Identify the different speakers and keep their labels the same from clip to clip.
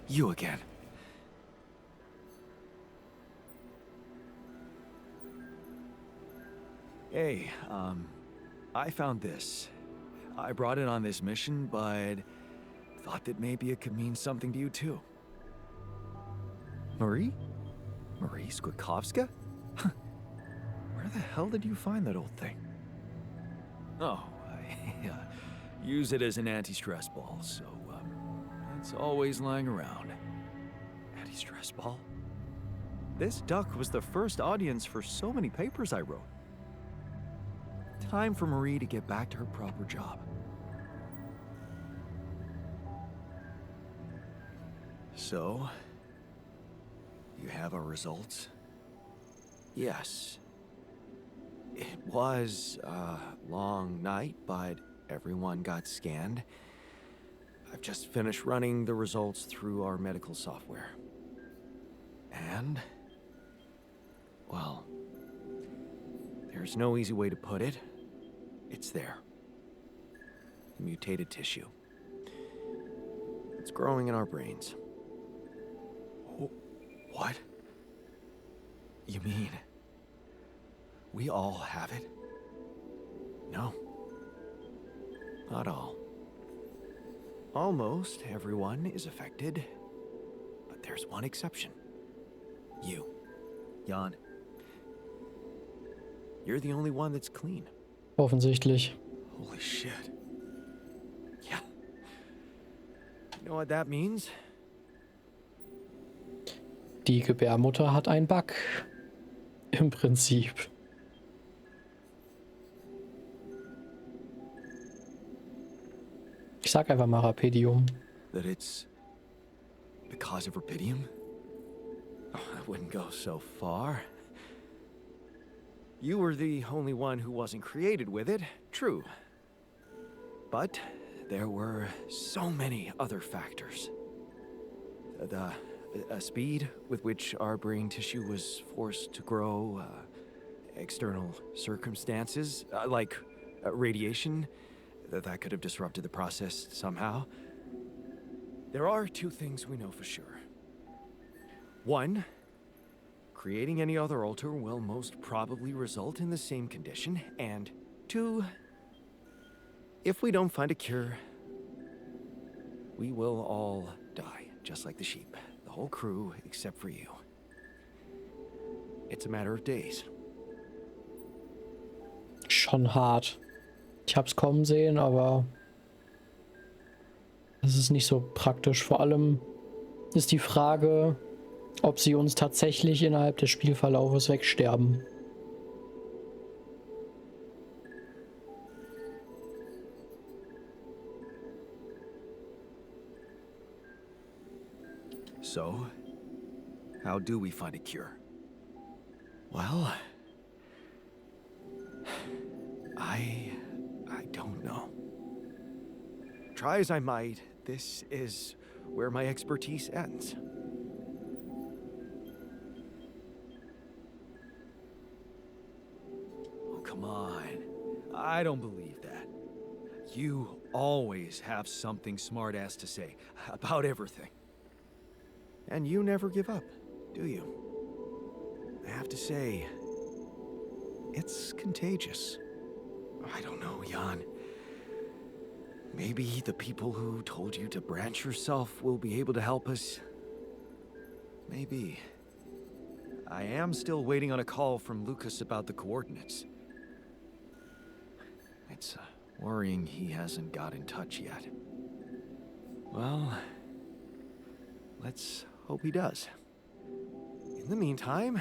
Speaker 1: You again. Hey, I found this. I brought it on this mission, but thought that maybe it could mean something to you too. Marie? Marie Skwiatkowska? Where the hell did you find that old thing? Oh, I use it as an anti-stress ball, so, it's always lying around. Anti-stress ball? This duck was the first audience for so many papers I wrote. Time for Marie to get back to her proper job. So, you have our results? Yes. It was a long night, but everyone got scanned. I've just finished running the results through our medical software. And, well, there's no easy way to put it. It's there. Mutated tissue. It's growing in our brains. What? You mean we all have it? No. Not all. Almost everyone is affected, but there's one exception. You, Jan. You're the only one that's clean.
Speaker 2: Offensichtlich.
Speaker 1: Holy shit. Yeah. You know what that means?
Speaker 2: Die Gebärmutter hat einen Bug. Im Prinzip. Ich sag einfach mal Rapidium.
Speaker 1: That it's because of Rapidium? Oh, I wouldn't go so far. You were the only one who wasn't created with it, true. But there were so many other factors. The speed with which our brain tissue was forced to grow, external circumstances, like radiation, that could have disrupted the process somehow. There are two things we know for sure. One, creating any other alter will most probably result in the same condition. And two, if we don't find a cure, we will all die, just like the sheep. The whole crew, except for you. It's a matter of days.
Speaker 2: Schon hart. Ich hab's kommen sehen, aber es ist nicht so praktisch. Vor allem ist die Frage, ob sie uns tatsächlich innerhalb des Spielverlaufes wegsterben.
Speaker 1: So, how do we find a cure? Well, I don't know. Try as I might, this is where my expertise ends. Oh, come on. I don't believe that. You always have something smart-ass to say about everything. And you never give up, do you? I have to say, it's contagious. I don't know, Jan. Maybe the people who told you to branch yourself will be able to help us. Maybe. I am still waiting on a call from Lucas about the coordinates. It's worrying he hasn't got in touch yet. Well, let's hope he does. In the meantime,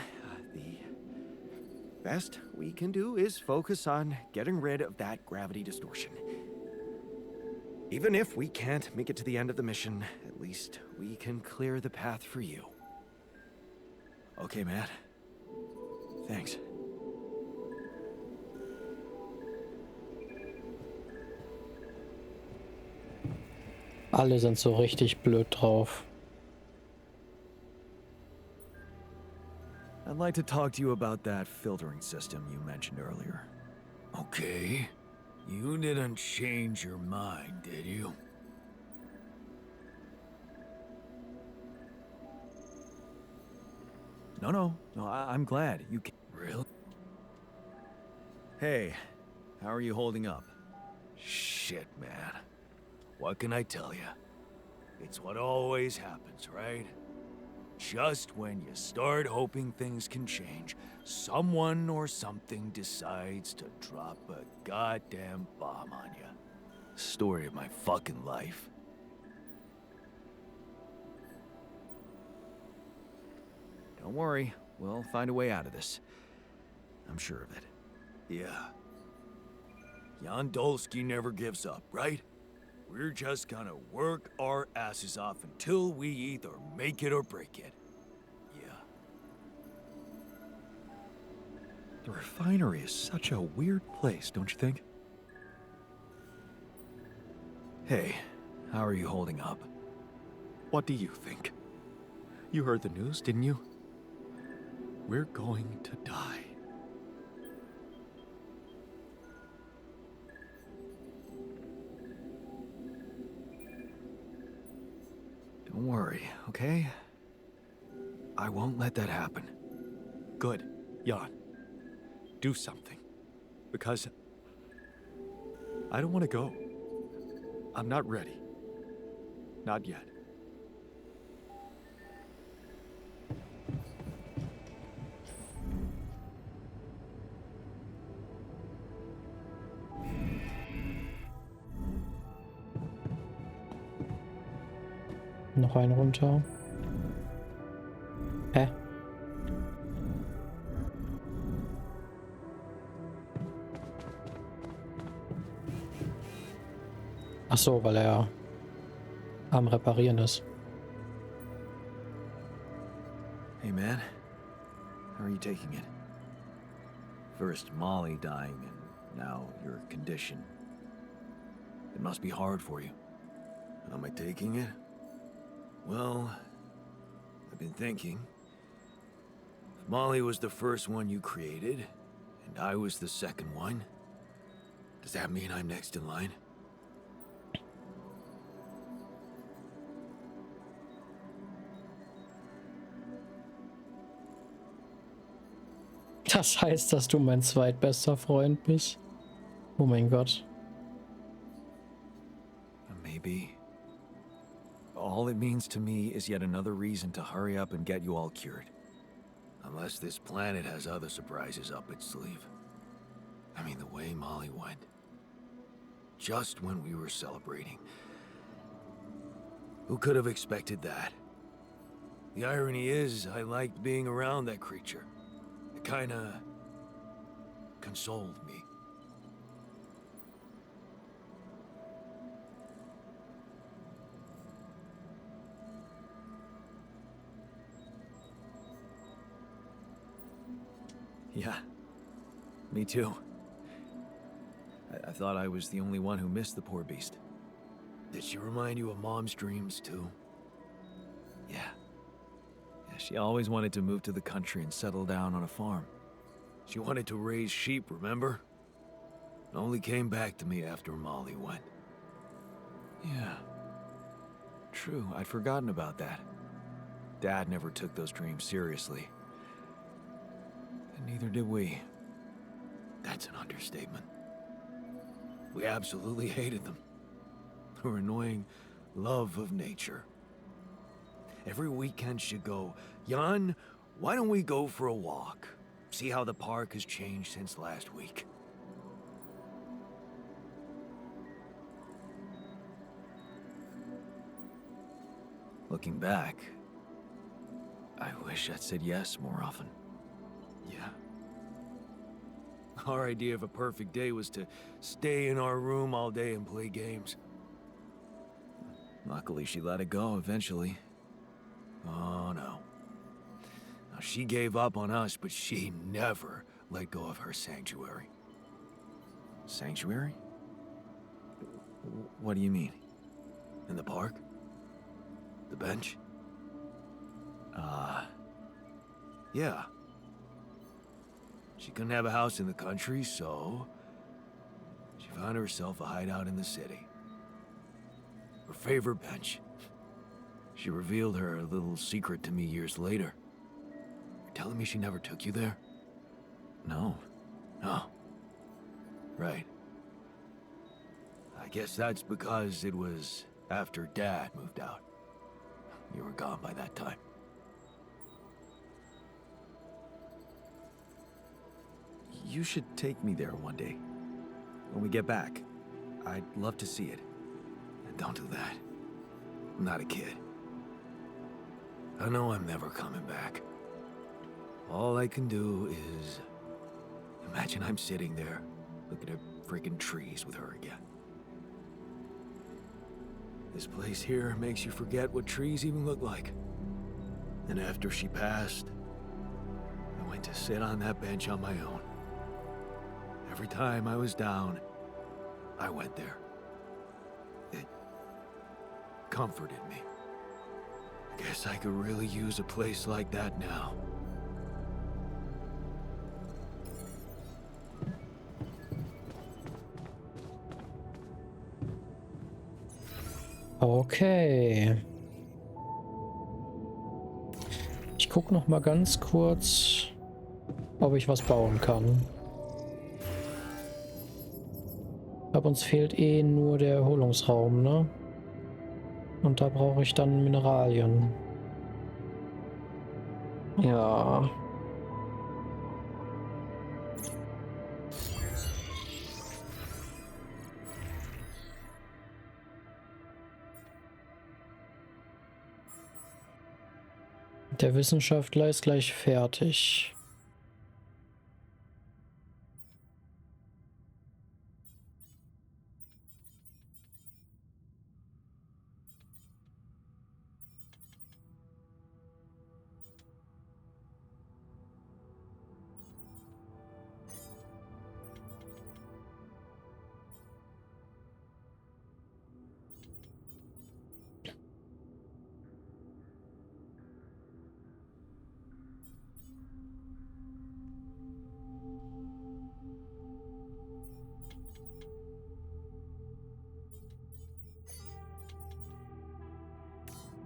Speaker 1: the best we can do is focus on getting rid of that gravity distortion. Even if we can't make it to the end of the mission, at least we can clear the path for you. Okay, Matt. Thanks.
Speaker 2: Alle sind so richtig blöd drauf.
Speaker 1: I'd like to talk to you about that filtering system you mentioned earlier. Okay. You didn't change your mind, did you? No, I'm glad. You can... Really? Hey, how are you holding up?
Speaker 3: Shit, man. What can I tell you? It's what always happens, right? Just when you start hoping things can change, someone or something decides to drop a goddamn bomb on you. Story of my fucking life.
Speaker 1: Don't worry, we'll find a way out of this. I'm sure of it.
Speaker 3: Yeah. Jan Dolsky never gives up, right? We're just gonna work our asses off until we either make it or break it. Yeah.
Speaker 1: The refinery is such a weird place, don't you think? Hey, how are you holding up?
Speaker 4: What do you think? You heard the news, didn't you? We're going to die.
Speaker 1: Don't worry, okay? I won't let that happen.
Speaker 4: Good, Jan. Do something. Because I don't want to go. I'm not ready. Not yet.
Speaker 2: Noch einen runter. Hä? Ach so, weil er am Reparieren ist.
Speaker 1: Hey man, how are you taking it? First Molly dying and now your condition. It must be hard for you.
Speaker 3: How am I taking it? Well, I've been thinking. If Molly was the first one you created, and I was the second one, does that mean I'm next in line?
Speaker 2: Das heißt, dass du mein zweitbester Freund bist? Oh mein Gott.
Speaker 1: Maybe. All it means to me is yet another reason to hurry up and get you all cured.
Speaker 3: Unless this planet has other surprises up its sleeve. I mean, the way Molly went. Just when we were celebrating. Who could have expected that? The irony is, I liked being around that creature. It kinda consoled me.
Speaker 1: Yeah, me too. I thought I was the only one who missed the poor beast.
Speaker 3: Did she remind you of Mom's dreams, too?
Speaker 1: Yeah. Yeah, she always wanted to move to the country and settle down on a farm.
Speaker 3: She wanted to raise sheep, remember? It only came back to me after Molly went.
Speaker 1: Yeah. True, I'd forgotten about that. Dad never took those dreams seriously. And neither did we.
Speaker 3: That's an understatement. We absolutely hated them. Her annoying love of nature. Every weekend she'd go, Jan, why don't we go for a walk? See how the park has changed since last week.
Speaker 1: Looking back, I wish I'd said yes more often.
Speaker 3: Yeah. Our idea of a perfect day was to stay in our room all day and play games.
Speaker 1: Luckily, she let it go eventually.
Speaker 3: Oh, no. Now, she gave up on us, but she never let go of her sanctuary.
Speaker 1: Sanctuary? What do you mean?
Speaker 3: In the park? The bench? Yeah. She couldn't have a house in the country, so she found herself a hideout in the city. Her favorite bench. She revealed her little secret to me years later. telling me she never took you there? No. No. Right. I guess that's because it was after Dad moved out. You were gone by that time.
Speaker 1: You should take me there one day. When we get back. I'd love to see it.
Speaker 3: Don't do that. I'm not a kid. I know I'm never coming back. All I can do is... imagine I'm sitting there, looking at freaking trees with her again. This place here makes you forget what trees even look like. And after she passed, I went to sit on that bench on my own. Every time I was down, I went there. It comforted me. I guess I could really use a place like that now.
Speaker 2: Okay. Ich gucke noch mal ganz kurz, ob ich was bauen kann. Ich glaube, uns fehlt eh nur der Erholungsraum, ne? Und da brauche ich dann Mineralien. Ja. Der Wissenschaftler ist gleich fertig.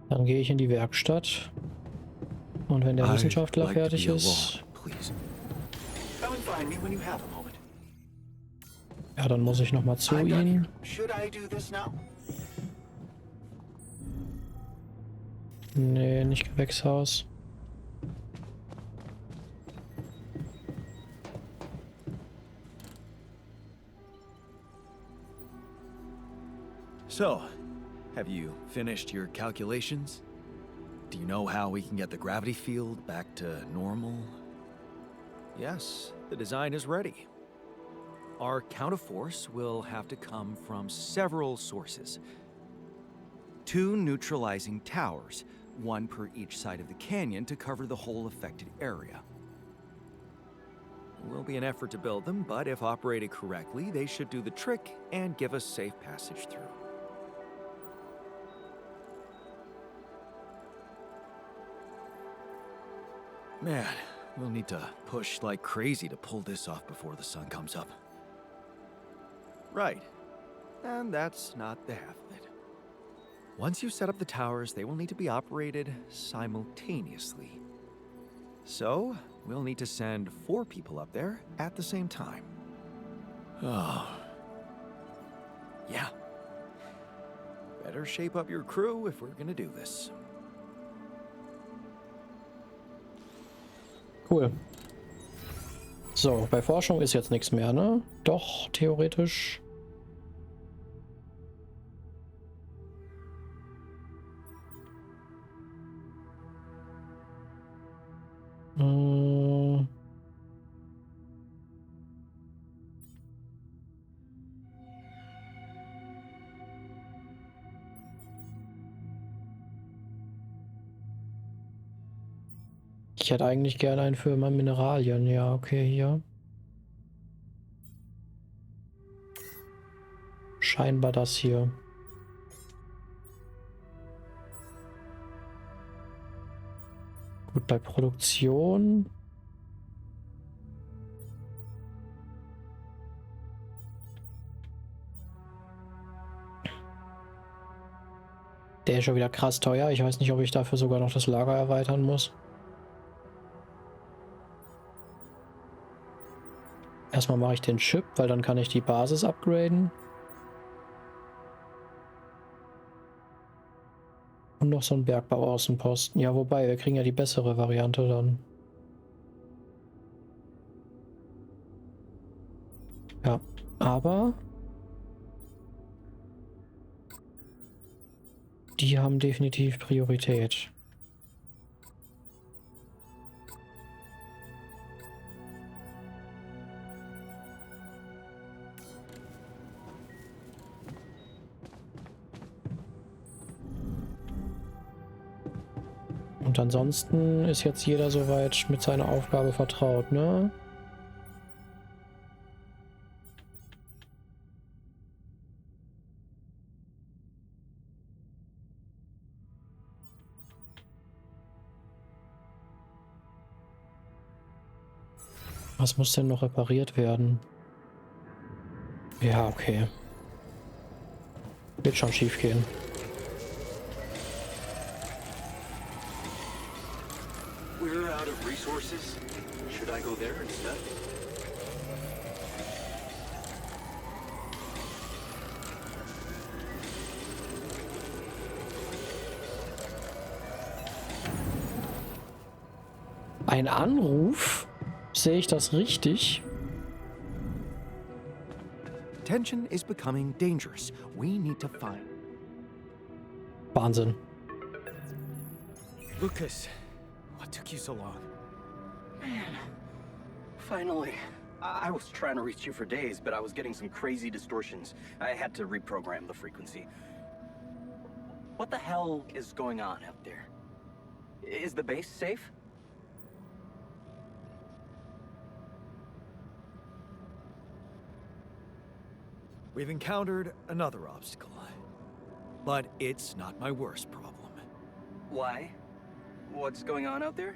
Speaker 2: Dann gehe ich in die Werkstatt. Und wenn der Wissenschaftler fertig ist, ja, dann muss ich noch mal zu ihm. Nee, nicht Gewächshaus.
Speaker 1: So, have you finished your calculations? Do you know how we can get the gravity field back to normal? Yes, the design is ready. Our counterforce will have to come from several sources. 2 neutralizing towers, 1 per each side of the canyon to cover the whole affected area. It will be an effort to build them, but if operated correctly, they should do the trick and give us safe passage through. Man, we'll need to push like crazy to pull this off before the sun comes up. Right. And that's not the half of it. Once you set up the towers, they will need to be operated simultaneously. So, we'll need to send 4 people up there at the same time.
Speaker 3: Oh.
Speaker 1: Yeah. Better shape up your crew if we're gonna do this.
Speaker 2: Cool. So, bei Forschung ist jetzt nichts mehr, ne? Doch, theoretisch. Ich hätte eigentlich gerne einen für meine Mineralien. Ja, okay, hier. Scheinbar das hier. Gut, bei Produktion. Der ist schon wieder krass teuer. Ich weiß nicht, ob ich dafür sogar noch das Lager erweitern muss. Erstmal mache ich den Chip, weil dann kann ich die Basis upgraden. Und noch so ein Bergbau-Außenposten. Ja, wobei, wir kriegen ja die bessere Variante dann. Ja, aber die haben definitiv Priorität. Und ansonsten ist jetzt jeder soweit mit seiner Aufgabe vertraut, ne? Was muss denn noch repariert werden? Ja, okay. Wird schon schief gehen.
Speaker 5: We're out of resources. Should I go there instead?
Speaker 2: Ein Anruf? Sehe ich das richtig?
Speaker 1: Tension is becoming dangerous. We need to find...
Speaker 2: Wahnsinn.
Speaker 3: Lucas, what took you so long?
Speaker 5: Man, finally. I was trying to reach you for days, but I was getting some crazy distortions. I had to reprogram the frequency. What the hell is going on out there? Is the base safe?
Speaker 1: We've encountered another obstacle. But it's not my worst problem.
Speaker 5: Why? What's going on out there?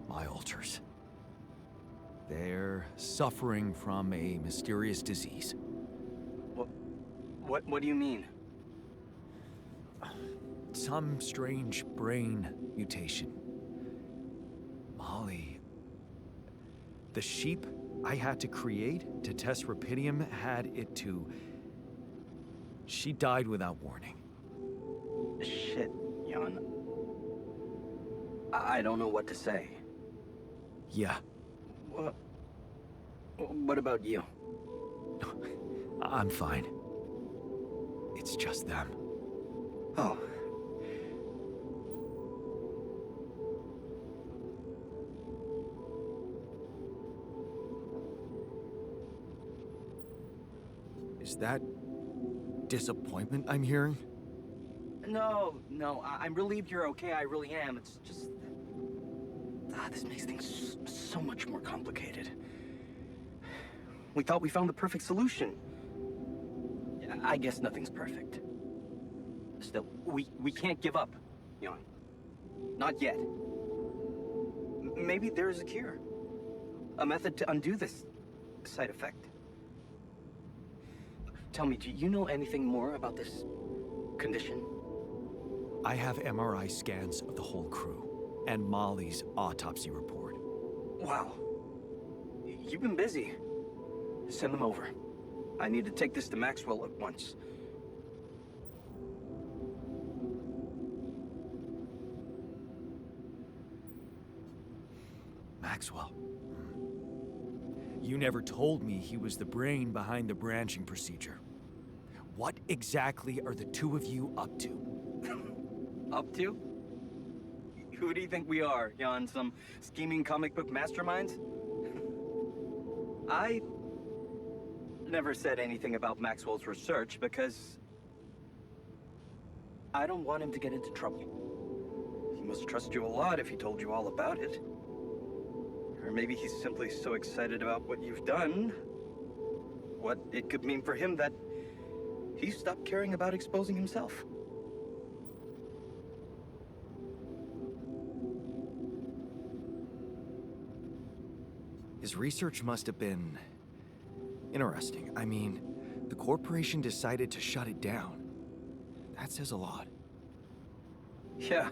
Speaker 1: My alters. They're suffering from a mysterious disease.
Speaker 5: What do you mean?
Speaker 1: Some strange brain mutation. Molly... The sheep I had to create to test Rapidium had it too. She died without warning.
Speaker 5: Shit, Jan. I don't know what to say.
Speaker 1: Yeah,
Speaker 5: What about you?
Speaker 1: I'm fine. It's just them.
Speaker 5: Oh.
Speaker 1: Is that disappointment I'm hearing?
Speaker 5: No, I'm relieved you're okay, I really am. It's just... this makes things so much more complicated. We thought we found the perfect solution. I guess nothing's perfect. Still, we can't give up, Jan. Not yet. Maybe there's a cure. A method to undo this side effect. Tell me, do you know anything more about this condition?
Speaker 1: I have MRI scans of the whole crew, and Molly's autopsy report.
Speaker 5: Wow. You've been busy. Send them over. I need to take this to Maxwell at once.
Speaker 1: Maxwell. You never told me he was the brain behind the branching procedure. What exactly are the two of you up to?
Speaker 5: Up to? Who do you think we are, Jan? Some scheming comic book masterminds? I never said anything about Maxwell's research because I don't want him to get into trouble. He must trust you a lot if he told you all about it. Or maybe he's simply so excited about what you've done, what it could mean for him, that he stopped caring about exposing himself.
Speaker 1: His research must have been interesting. I mean, the corporation decided to shut it down. That says a lot.
Speaker 5: Yeah,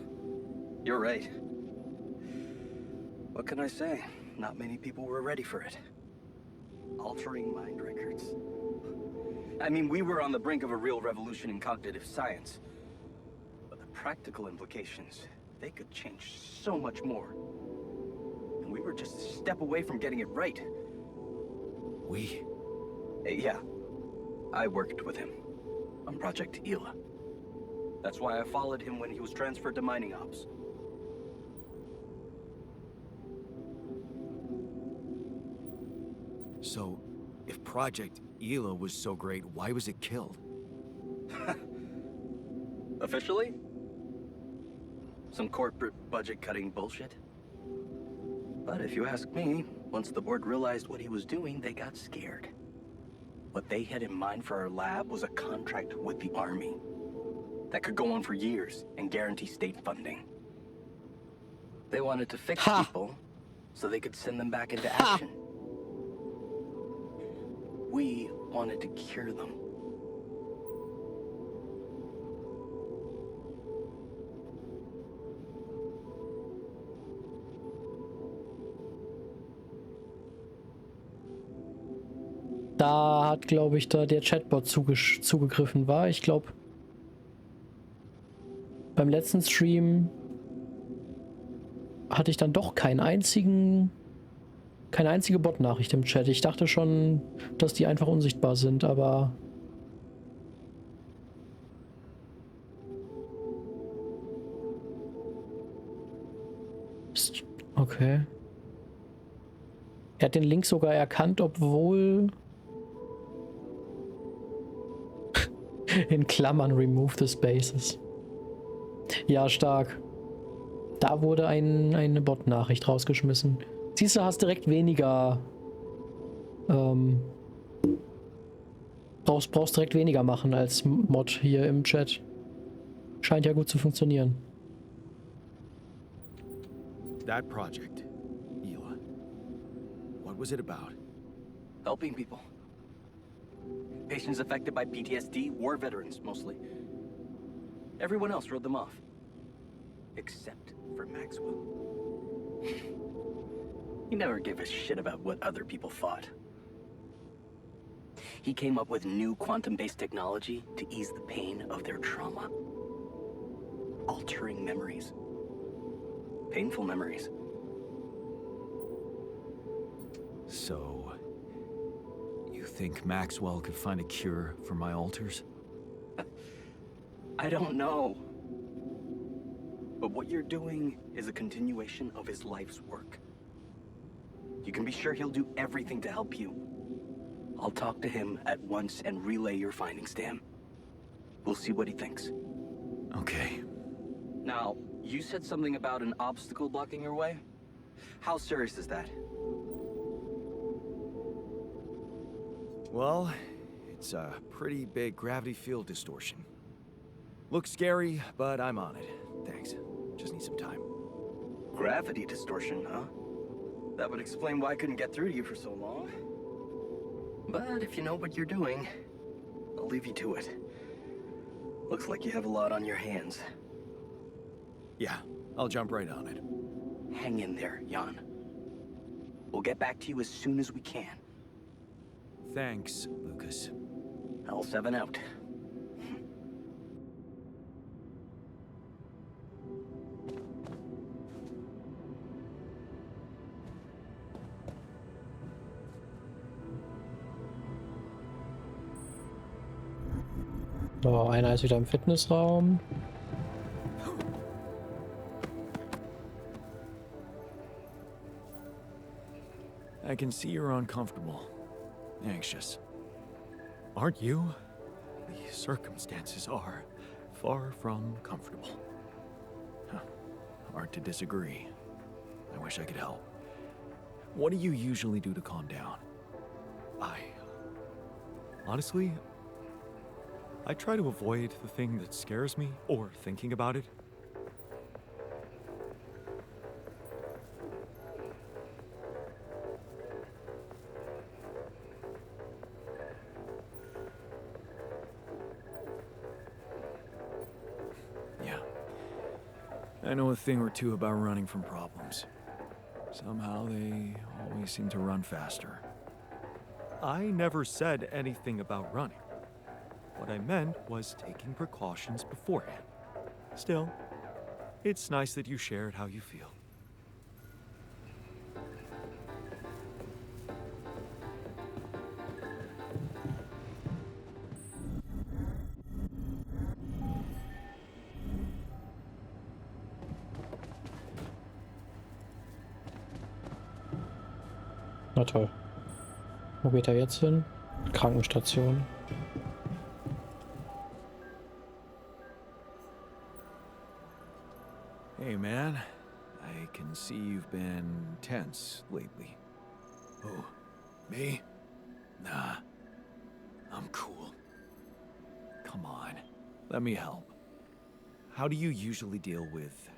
Speaker 5: you're right. What can I say? Not many people were ready for it. Altering mind records. I mean, we were on the brink of a real revolution in cognitive science. But the practical implications, they could change so much more. And we were just a step away from getting it right.
Speaker 3: We?
Speaker 5: Yeah. I worked with him on Project Ela. That's why I followed him when he was transferred to mining ops.
Speaker 3: So, if Project Ela was so great, why was it killed?
Speaker 5: Officially? Some corporate budget-cutting bullshit. But if you ask me, once the board realized what he was doing, they got scared. What they had in mind for our lab was a contract with the Army that could go on for years and guarantee state funding. They wanted to fix people so they could send them back into action. We wanted to cure them.
Speaker 2: Da hat, glaube ich, da der Chatbot zugegriffen war. Ich glaube, beim letzten Stream hatte ich dann doch keine einzige Bot-Nachricht im Chat. Ich dachte schon, dass die einfach unsichtbar sind, aber... Okay. Er hat den Link sogar erkannt, obwohl... In Klammern remove the spaces. Ja, stark. Da wurde eine Bot-Nachricht rausgeschmissen. Siehst du, hast direkt weniger... brauchst direkt weniger machen als Mod hier im Chat. Scheint ja gut zu funktionieren.
Speaker 3: That project, Ela. What was it about?
Speaker 5: Helping people. Patients affected by PTSD, war veterans mostly. Everyone else wrote them off. Except for Maxwell. He never gave a shit about what other people thought. He came up with new quantum-based technology to ease the pain of their trauma. Altering memories. Painful memories.
Speaker 3: So, you think Maxwell could find a cure for my alters?
Speaker 5: I don't know. But what you're doing is a continuation of his life's work. You can be sure he'll do everything to help you. I'll talk to him at once and relay your findings to him. We'll see what he thinks.
Speaker 3: Okay.
Speaker 5: Now, you said something about an obstacle blocking your way? How serious is that?
Speaker 3: Well, it's a pretty big gravity field distortion. Looks scary, but I'm on it. Thanks. Just need some time.
Speaker 5: Gravity distortion, huh? That would explain why I couldn't get through to you for so long. But if you know what you're doing, I'll leave you to it. Looks like you have a lot on your hands.
Speaker 3: Yeah, I'll jump right on it.
Speaker 5: Hang in there, Jan. We'll get back to you as soon as we can.
Speaker 3: Thanks, Lucas.
Speaker 5: L7 out.
Speaker 2: So, einer ist wieder im Fitnessraum.
Speaker 3: I can see you're uncomfortable. Anxious.
Speaker 4: Aren't you? The circumstances are far from comfortable.
Speaker 3: Hard to disagree. I wish I could help. What do you usually do to calm down?
Speaker 4: Honestly, I try to avoid the thing that scares me or thinking about it.
Speaker 3: Yeah.
Speaker 1: I know a thing or two about running from problems. Somehow they always seem to run faster.
Speaker 4: I never said anything about running. What I meant was taking precautions beforehand. Still, it's nice that you shared how you feel.
Speaker 2: Na toll. Wo geht er jetzt hin? Krankenstation.
Speaker 1: Hey man, I can see you've been tense lately.
Speaker 3: Who? Me? Nah. I'm cool.
Speaker 1: Come on, let me help. How do you usually deal with,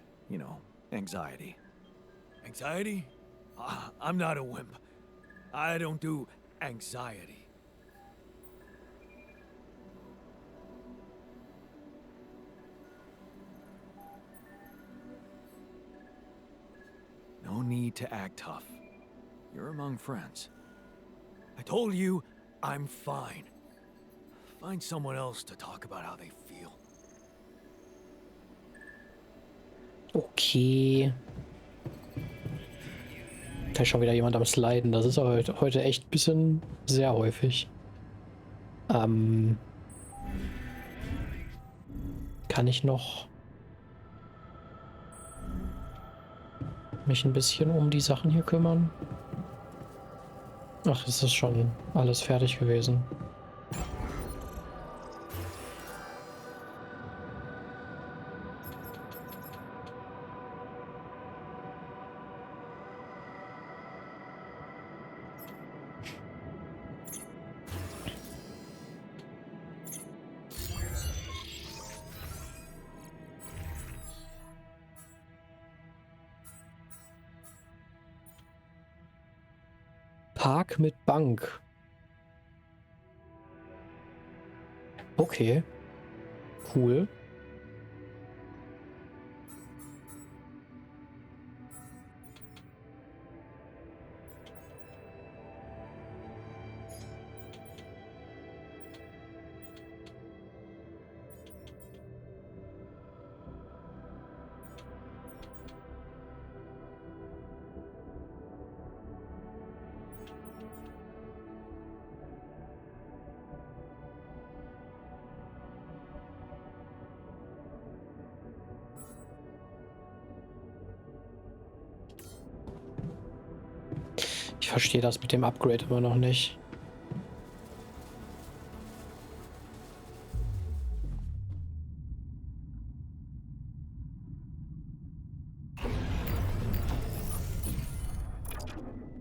Speaker 1: anxiety?
Speaker 3: Anxiety? I'm not a wimp. I don't do anxiety.
Speaker 1: No need to act tough. You're among friends.
Speaker 3: I told you, I'm fine. Find someone else to talk about how they feel.
Speaker 2: Okay. Da ist schon wieder jemand am Sliden. Das ist heute echt ein bisschen sehr häufig. Kann ich noch mich ein bisschen um die Sachen hier kümmern? Ach, es ist schon alles fertig gewesen. Park mit Bank. Okay. Cool. Ich verstehe das mit dem Upgrade immer noch nicht.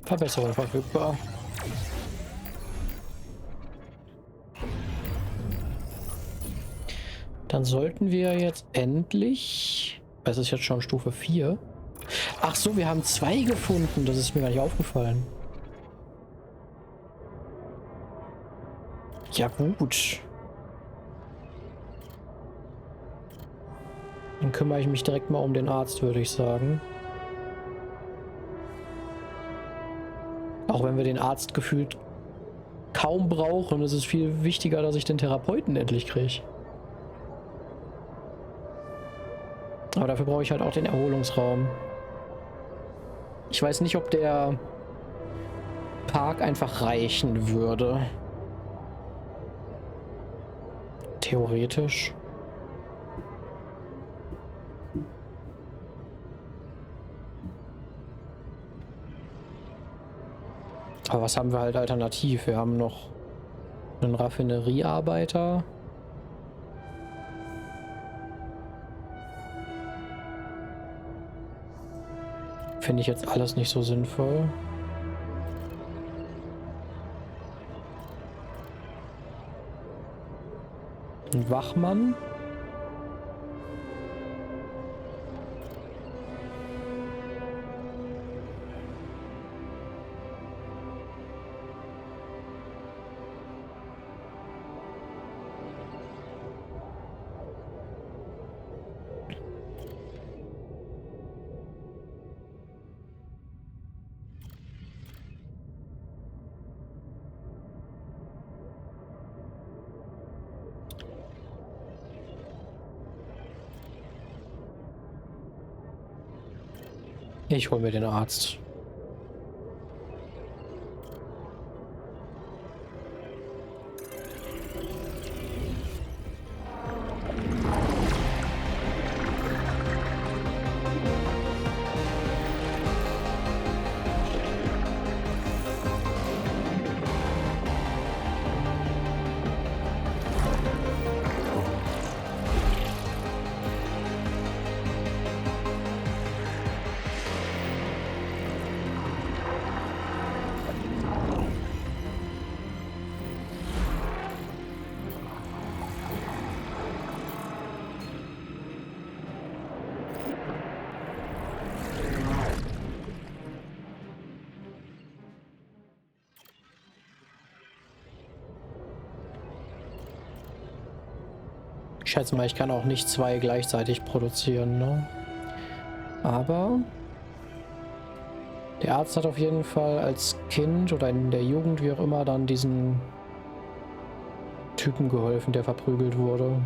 Speaker 2: Verbesserung verfügbar. Dann sollten wir jetzt endlich... Es ist jetzt schon Stufe 4. Ach so, wir haben 2 gefunden. Das ist mir gar nicht aufgefallen. Ja gut. Dann kümmere ich mich direkt mal um den Arzt, würde ich sagen. Auch wenn wir den Arzt gefühlt kaum brauchen, ist es viel wichtiger, dass ich den Therapeuten endlich kriege. Aber dafür brauche ich halt auch den Erholungsraum. Ich weiß nicht, ob der Park einfach reichen würde. Theoretisch. Aber was haben wir halt alternativ? Wir haben noch einen Raffineriearbeiter. Finde ich jetzt alles nicht so sinnvoll. Ein Wachmann. Ich hole mir den Arzt. Ich schätze mal, ich kann auch nicht zwei gleichzeitig produzieren, ne? Aber der Arzt hat auf jeden Fall als Kind oder in der Jugend, wie auch immer, dann diesen Typen geholfen, der verprügelt wurde.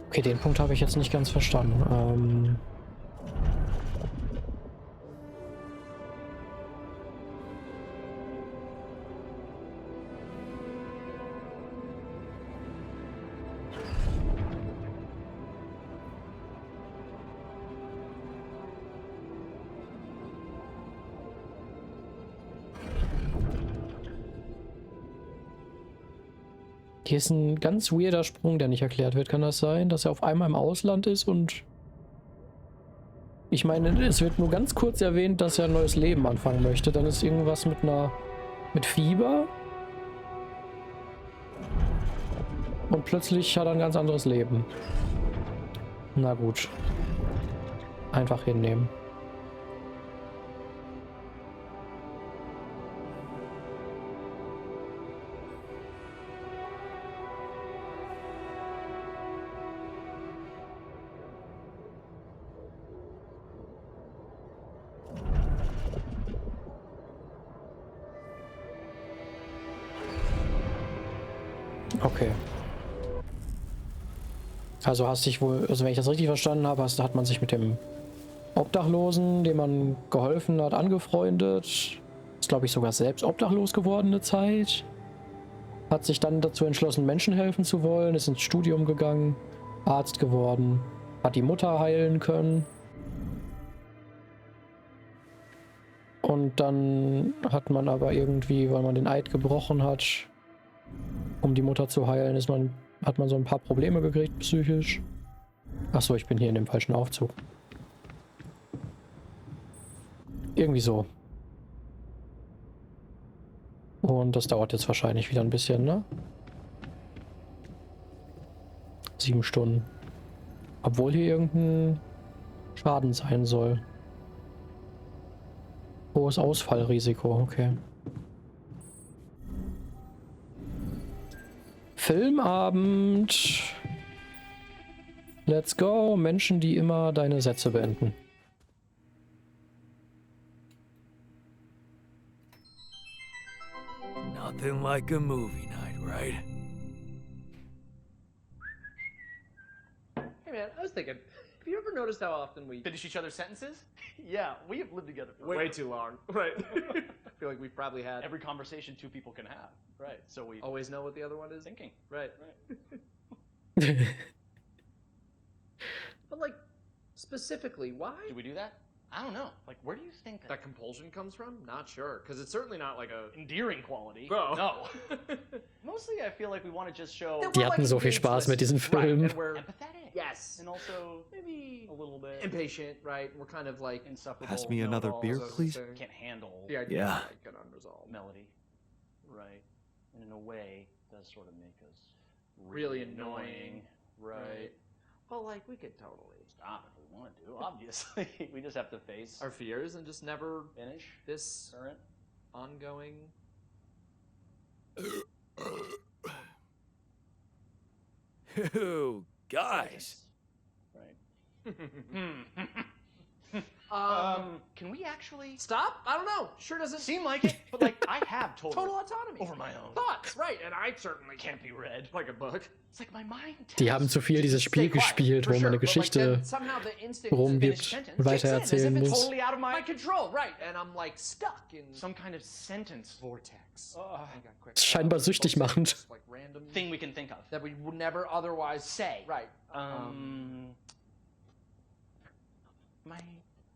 Speaker 2: Okay, den Punkt habe ich jetzt nicht ganz verstanden. Hier ist ein ganz weirder Sprung, der nicht erklärt wird. Kann das sein, dass er auf einmal im Ausland ist und... Ich meine, es wird nur ganz kurz erwähnt, dass er ein neues Leben anfangen möchte. Dann ist irgendwas mit mit Fieber. Und plötzlich hat er ein ganz anderes Leben. Na gut. Einfach hinnehmen. Okay. Also hast dich wohl, also wenn ich das richtig verstanden habe, hat man sich mit dem Obdachlosen, dem man geholfen hat, angefreundet. Ist, glaube ich, sogar selbst obdachlos geworden eine Zeit. Hat sich dann dazu entschlossen, Menschen helfen zu wollen, ist ins Studium gegangen, Arzt geworden, hat die Mutter heilen können. Und dann hat man aber irgendwie, weil man den Eid gebrochen hat, um die Mutter zu heilen, hat man so ein paar Probleme gekriegt, psychisch. Achso, ich bin hier in dem falschen Aufzug. Irgendwie so. Und das dauert jetzt wahrscheinlich wieder ein bisschen, ne? 7 Stunden. Obwohl hier irgendein Schaden sein soll. Hohes Ausfallrisiko, okay. Filmabend. Let's go. Menschen, die immer deine Sätze beenden.
Speaker 3: Nothing like a movie night, right?
Speaker 6: Hey man, I was thinking, have you ever noticed how often we
Speaker 7: Finish each other's sentences? Yeah, we have lived together for
Speaker 6: way too long? Right. I feel like we've probably had
Speaker 7: every conversation 2 people can have. Right. So we
Speaker 6: always know what the other one is.
Speaker 7: thinking.
Speaker 6: Right.
Speaker 7: Right.
Speaker 6: But like, specifically, why?
Speaker 7: Do we do that? I don't know. Like, where do you think
Speaker 6: That compulsion comes from? Not sure, because it's certainly not like a.
Speaker 7: endearing quality?
Speaker 6: Oh.
Speaker 7: No. Mostly, I feel like we want to just show
Speaker 2: Die hatten so viel Spaß mit diesem Film.
Speaker 6: Right, and we're
Speaker 7: empathetic.
Speaker 6: yes,
Speaker 7: And also maybe a little bit
Speaker 6: impatient, right? We're kind of like
Speaker 7: insufferable.
Speaker 4: Pass me another beer,
Speaker 7: know-it-alls,
Speaker 4: please.
Speaker 7: Can't handle
Speaker 6: the idea
Speaker 1: Yeah.
Speaker 6: of like an unresolved,
Speaker 7: melody. Right. And in a way, does sort of make us
Speaker 6: really annoying,
Speaker 7: Right.
Speaker 6: Well, like we could totally
Speaker 7: Stop if we want to. Obviously, we just have to face
Speaker 6: our fears and just never
Speaker 7: finish
Speaker 6: this
Speaker 7: current.
Speaker 6: ongoing.
Speaker 3: Ew, guys.
Speaker 7: Right. Can we actually
Speaker 6: Stop? I don't know. Sure doesn't
Speaker 7: seem like it? But like, I have total
Speaker 6: autonomy
Speaker 7: over my own
Speaker 6: thoughts, right? And I certainly
Speaker 7: can't be read.
Speaker 6: like a book.
Speaker 7: It's like my mind.
Speaker 2: Die haben zu viel dieses Spiel gespielt, wo man eine Geschichte rumgibt und weitererzählen muss.
Speaker 6: Totally out of my control, right? And I'm like stuck in
Speaker 7: Some kind of sentence
Speaker 6: vortex.
Speaker 2: Ist scheinbar süchtig machend.
Speaker 6: Like random
Speaker 7: thing we can think of.
Speaker 6: that we would never otherwise say. Right.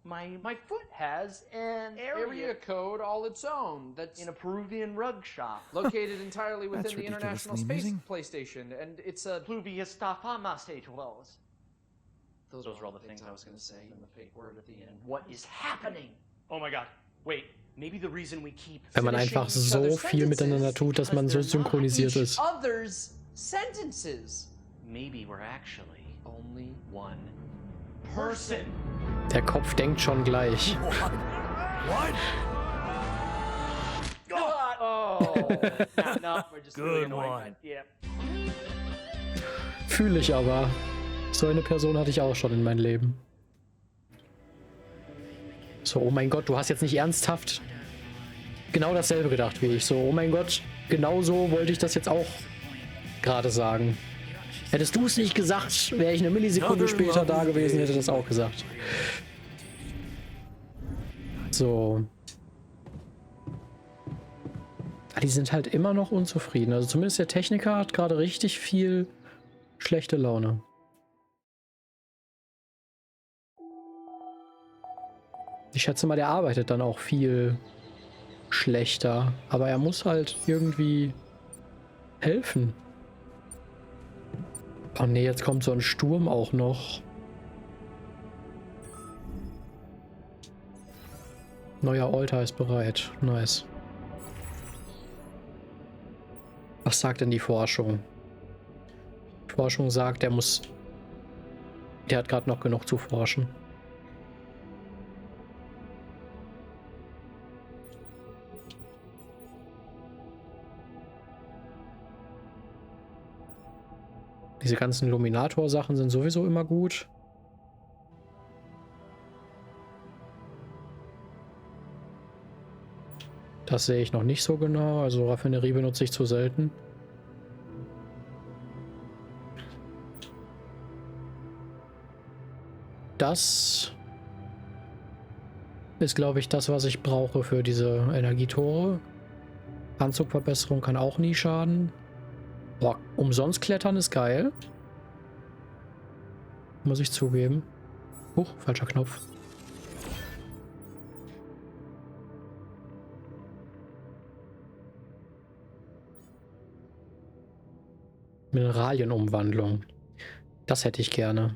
Speaker 7: My foot has an
Speaker 6: Area code all its own. That's
Speaker 7: in a Peruvian rug shop.
Speaker 6: located entirely within
Speaker 1: That's
Speaker 6: the International
Speaker 1: ridiculously
Speaker 6: Space
Speaker 1: amusing.
Speaker 6: PlayStation, and it's a.
Speaker 7: Pluvia stafama stage wells.
Speaker 6: Those
Speaker 7: were all the things I was
Speaker 6: going to say.
Speaker 7: and
Speaker 6: And the fake word at the end.
Speaker 7: What is happening? Oh my god. Wait. Maybe the reason we keep
Speaker 2: Wenn man
Speaker 6: Finishing
Speaker 2: einfach
Speaker 6: each
Speaker 2: so
Speaker 6: other's
Speaker 2: viel miteinander tut, dass man so synchronisiert
Speaker 6: Each
Speaker 2: ist.
Speaker 6: other's sentences.
Speaker 7: maybe we're actually
Speaker 6: Only
Speaker 7: one person.
Speaker 2: Der Kopf denkt schon gleich.
Speaker 3: What?
Speaker 7: Oh. No, we're just really
Speaker 3: Good
Speaker 7: annoying.
Speaker 3: one.
Speaker 7: Yeah.
Speaker 2: Fühle ich aber. So eine Person hatte ich auch schon in meinem Leben. So, oh mein Gott, du hast jetzt nicht ernsthaft genau dasselbe gedacht wie ich. So, oh mein Gott, genau so wollte ich das jetzt auch gerade sagen. Hättest du es nicht gesagt, wäre ich eine Millisekunde später da gewesen, hätte das auch gesagt. So. Die sind halt immer noch unzufrieden. Also zumindest der Techniker hat gerade richtig viel schlechte Laune. Ich schätze mal, der arbeitet dann auch viel schlechter. Aber er muss halt irgendwie helfen. Oh nee, jetzt kommt so ein Sturm auch noch. Neuer Alter ist bereit. Nice. Was sagt denn die Forschung? Die Forschung sagt, der hat gerade noch genug zu forschen. Diese ganzen Luminator-Sachen sind sowieso immer gut. Das sehe ich noch nicht so genau. Also Raffinerie benutze ich zu selten. Das ist, glaube ich, das, was ich brauche für diese Energietore. Anzugverbesserung kann auch nie schaden. Boah, umsonst klettern ist geil. Muss ich zugeben. Huch, falscher Knopf. Mineralienumwandlung. Das hätte ich gerne.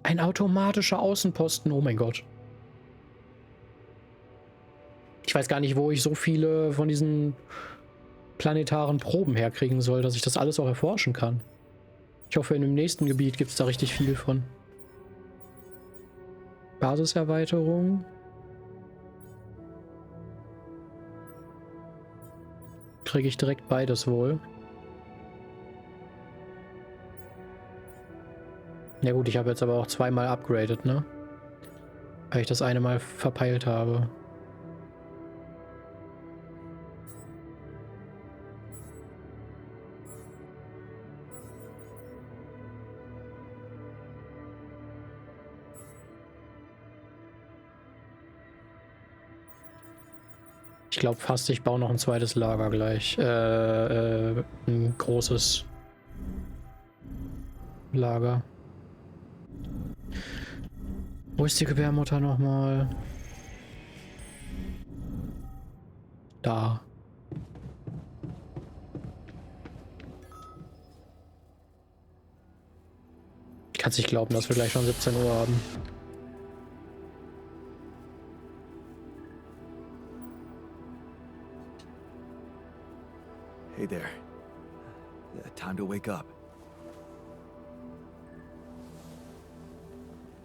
Speaker 2: Ein automatischer Außenposten, oh mein Gott. Ich weiß gar nicht, wo ich so viele von diesen planetaren Proben herkriegen soll, dass ich das alles auch erforschen kann. Ich hoffe, in dem nächsten Gebiet gibt es da richtig viel von. Basiserweiterung. Kriege ich direkt beides wohl. Ja gut, ich habe jetzt aber auch zweimal upgraded, ne? Weil ich das eine Mal verpeilt habe. Ich glaube fast, ich baue noch ein zweites Lager gleich. Ein großes Lager. Wo ist die Gebärmutter nochmal? Da. Ich kann es nicht glauben, dass wir gleich schon 17 Uhr haben.
Speaker 3: Hey there. Time to wake up.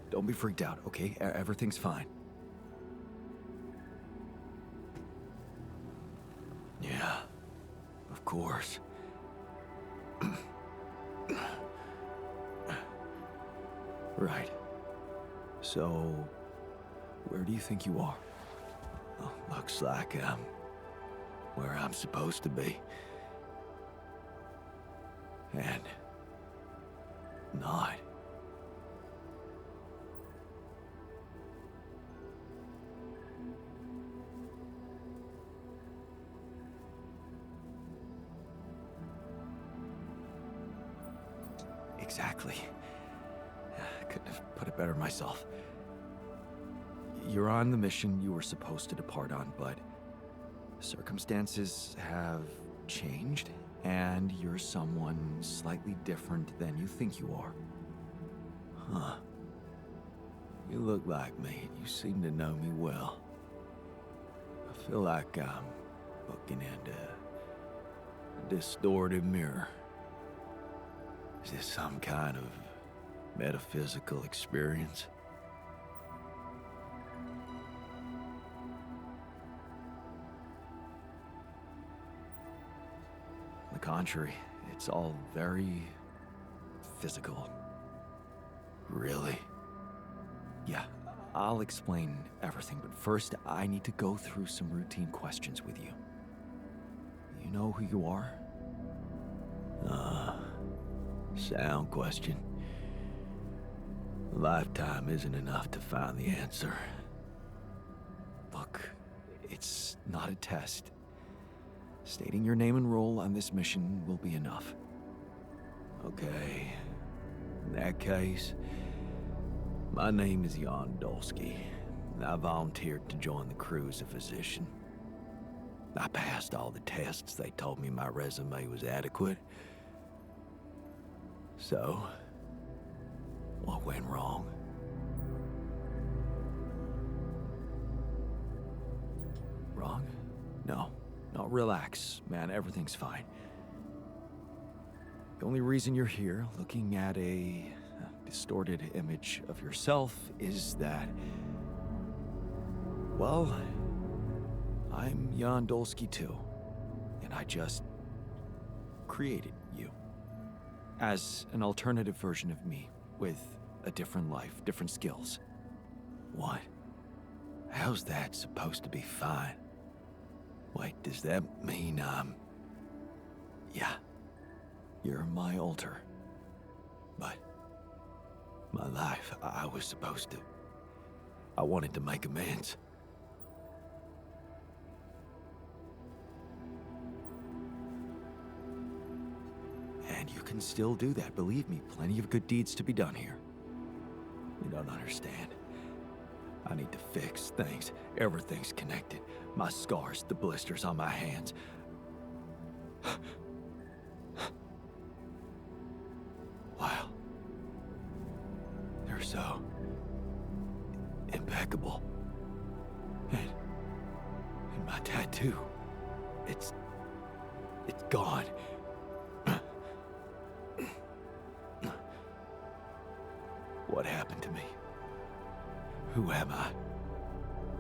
Speaker 3: Don't be freaked out, okay? Everything's fine. Yeah, of course. Right. So, where do you think you are? Well, looks like where I'm supposed to be. And not. Exactly. Couldn't have put it better myself. You're on the mission you were supposed to depart on, but circumstances have changed, and you're someone slightly different than you think you are. Huh. You look like me. You seem to know me well. I feel like I'm looking into a distorted mirror. Is this some kind of metaphysical experience? On the contrary, it's all very physical. Really? Yeah, I'll explain everything, but first I need to go through some routine questions with you. You know who you are? Sound question. A lifetime isn't enough to find the answer. Look, it's not a test.
Speaker 1: Stating your name and role on this mission will be enough. Okay. In that case, my name is Jan Dolsky. I volunteered to join the crew as a physician. I passed all the tests. They told me my resume was adequate. So, what went wrong? Wrong? No, relax, man, everything's fine. The only reason you're here, looking at a distorted image of yourself, is that, well, I'm Jan Dolsky too, and I just created you as an alternative version of me with a different life, different skills. What? How's that supposed to be fine? Wait, does that mean yeah, you're my alter. But my life, I was supposed to. I wanted to make amends. And you can still do that, believe me. Plenty of good deeds to be done here. You don't understand. I need to fix things. Everything's connected. My scars, the blisters on my hands. Wow. They're so impeccable. And my tattoo, it's gone. What happened to me? Who am I?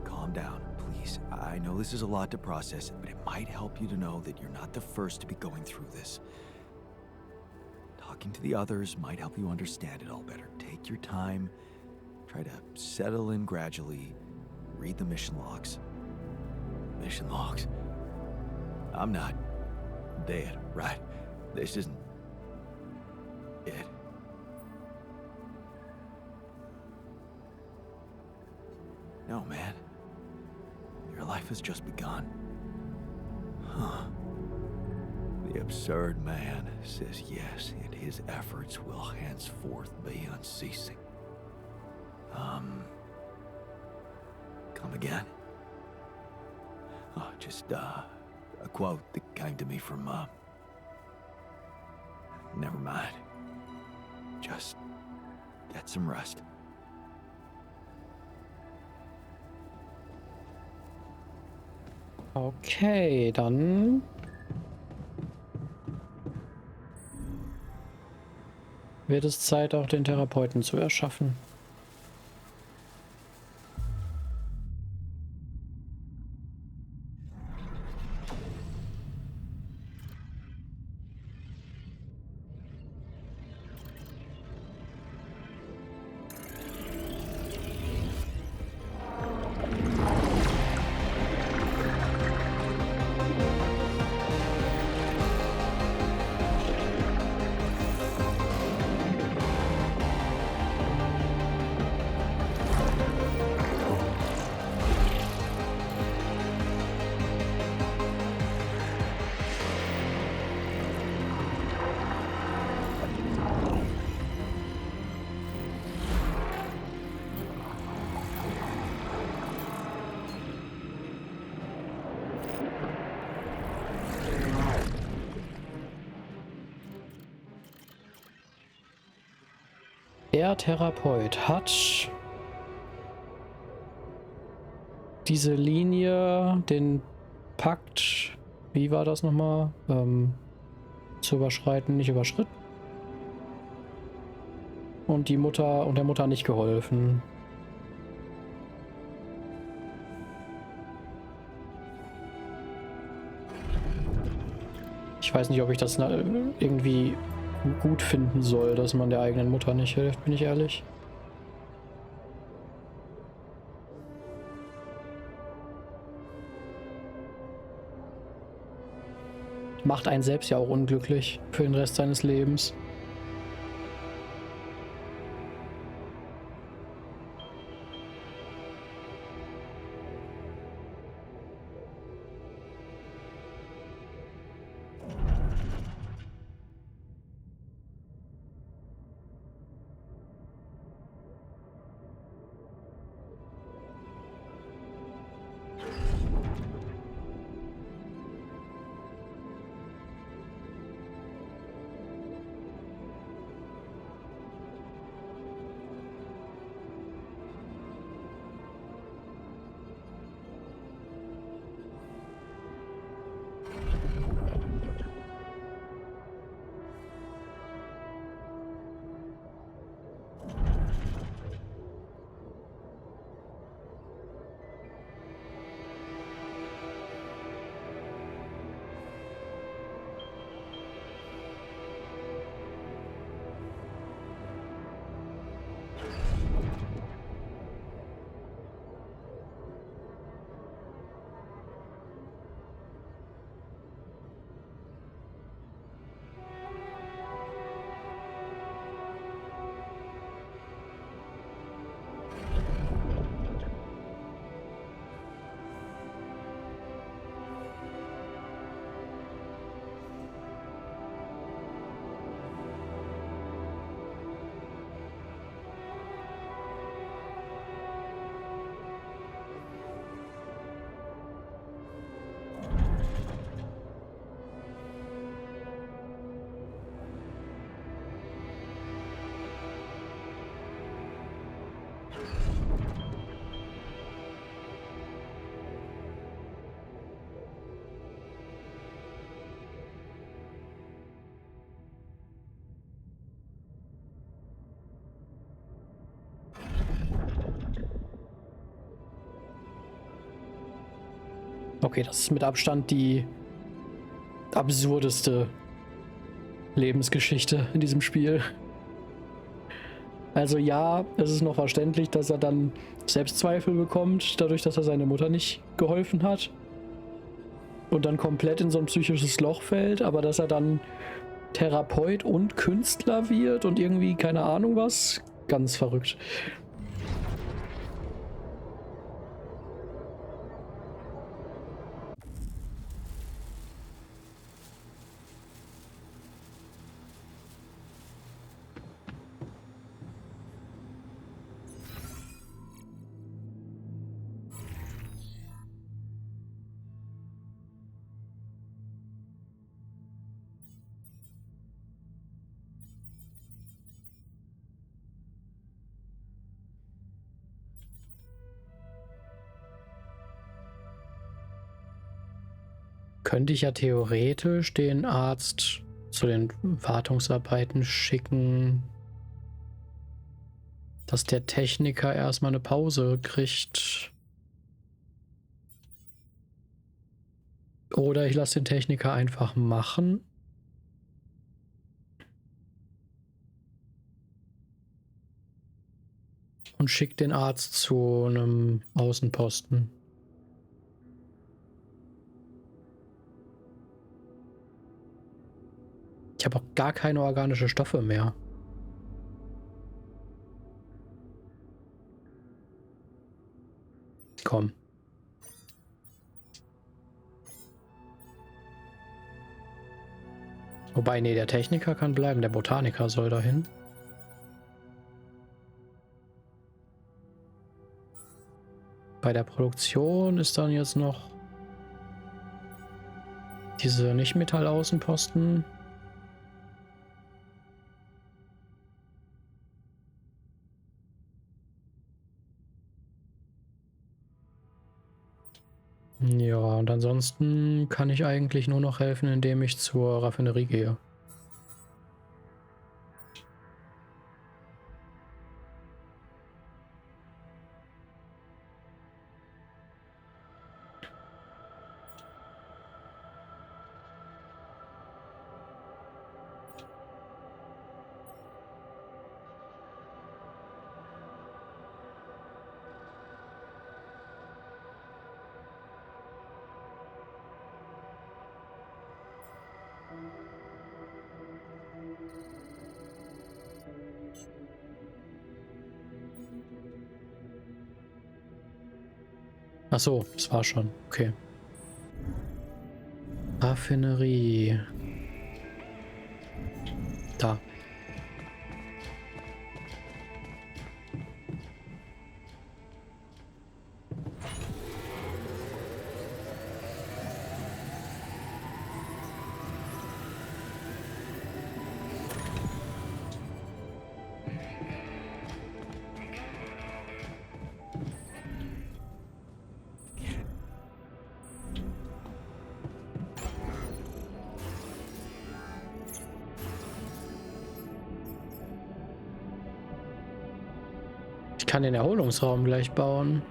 Speaker 1: Calm down, please. I know this is a lot to process, but it might help you to know that you're not the first to be going through this. Talking to the others might help you understand it all better. Take your time. Try to settle in gradually. Read the mission logs. Mission logs? I'm not dead, right? This isn't it. No, man. Your life has just begun. Huh. The absurd man says yes, and his efforts will henceforth be unceasing. Come again? Oh, just, a quote that came to me from, never mind. Just get some rest.
Speaker 2: Okay, dann wird es Zeit, auch den Therapeuten zu erschaffen. Der Therapeut hat diese Linie, den Pakt, wie war das nochmal, zu überschreiten, nicht überschritten. Und der Mutter nicht geholfen. Ich weiß nicht, ob ich das irgendwie gut finden soll, dass man der eigenen Mutter nicht hilft, bin ich ehrlich. Macht einen selbst ja auch unglücklich für den Rest seines Lebens. Okay, das ist mit Abstand die absurdeste Lebensgeschichte in diesem Spiel. Also ja, es ist noch verständlich, dass er dann Selbstzweifel bekommt, dadurch, dass er seine Mutter nicht geholfen hat. Und dann komplett in so ein psychisches Loch fällt, aber dass er dann Therapeut und Künstler wird und irgendwie keine Ahnung was, ganz verrückt. Könnte ich ja theoretisch den Arzt zu den Wartungsarbeiten schicken, dass der Techniker erstmal eine Pause kriegt. Oder ich lasse den Techniker einfach machen. Und schicke den Arzt zu einem Außenposten. Ich habe auch gar keine organischen Stoffe mehr. Komm. Wobei, nee, der Techniker kann bleiben, der Botaniker soll dahin. Bei der Produktion ist dann jetzt noch diese Nicht-Metall-Außenposten. Ja, und ansonsten kann ich eigentlich nur noch helfen, indem ich zur Raffinerie gehe. Ach so, das war schon. Okay. Raffinerie. Da. Ich kann den Erholungsraum gleich bauen.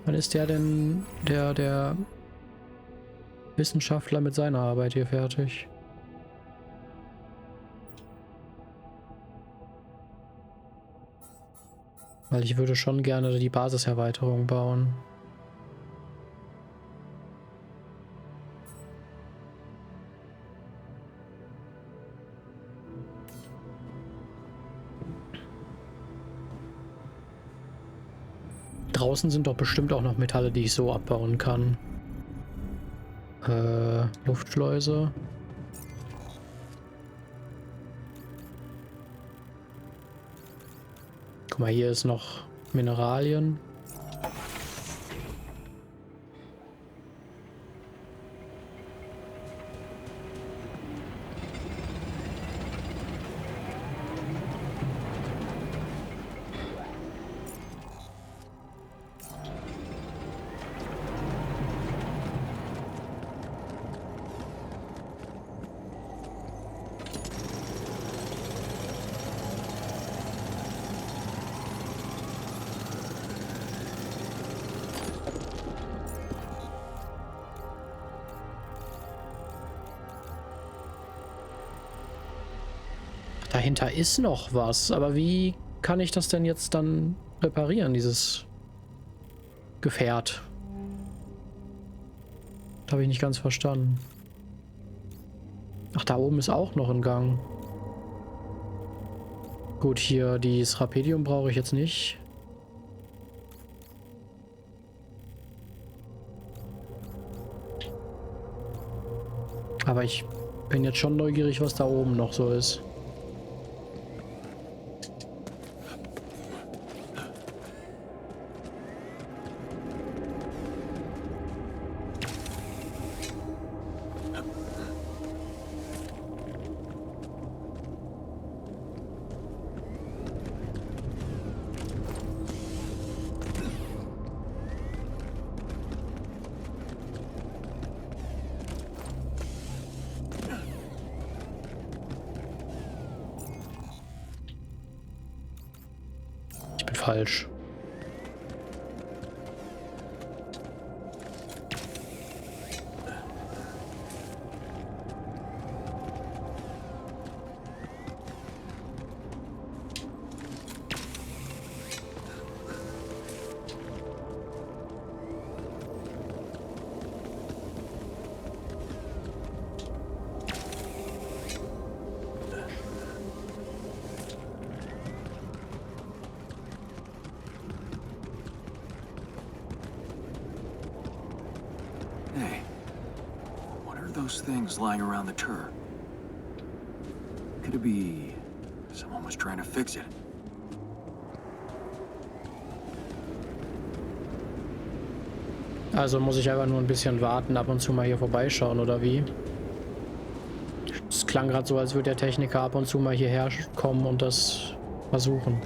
Speaker 2: Wann ist der denn, der Wissenschaftler mit seiner Arbeit hier fertig? Weil ich würde schon gerne die Basiserweiterung bauen. Draußen sind doch bestimmt auch noch Metalle, die ich so abbauen kann. Luftschleuse. Guck mal, hier ist noch Mineralien. Dahinter ist noch was, aber wie kann ich das denn jetzt dann reparieren, dieses Gefährt? Das habe ich nicht ganz verstanden. Ach, da oben ist auch noch ein Gang. Gut, hier dieses Rapidium brauche ich jetzt nicht. Aber ich bin jetzt schon neugierig, was da oben noch so ist. Falsch.
Speaker 3: Hey, what are those things lying around the turret? Could it be someone was trying to fix it?
Speaker 2: Also muss ich einfach nur ein bisschen warten, ab und zu mal hier vorbeischauen, oder wie? Es klang gerade so, als würde der Techniker ab und zu mal hierher kommen und das versuchen.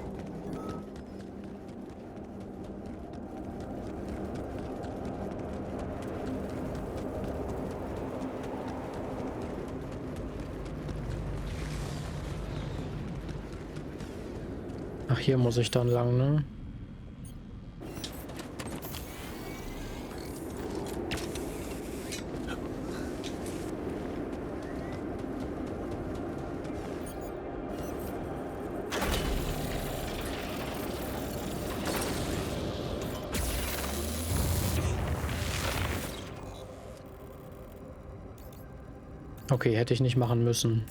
Speaker 2: Ach, hier muss ich dann lang, ne? Okay, hätte ich nicht machen müssen.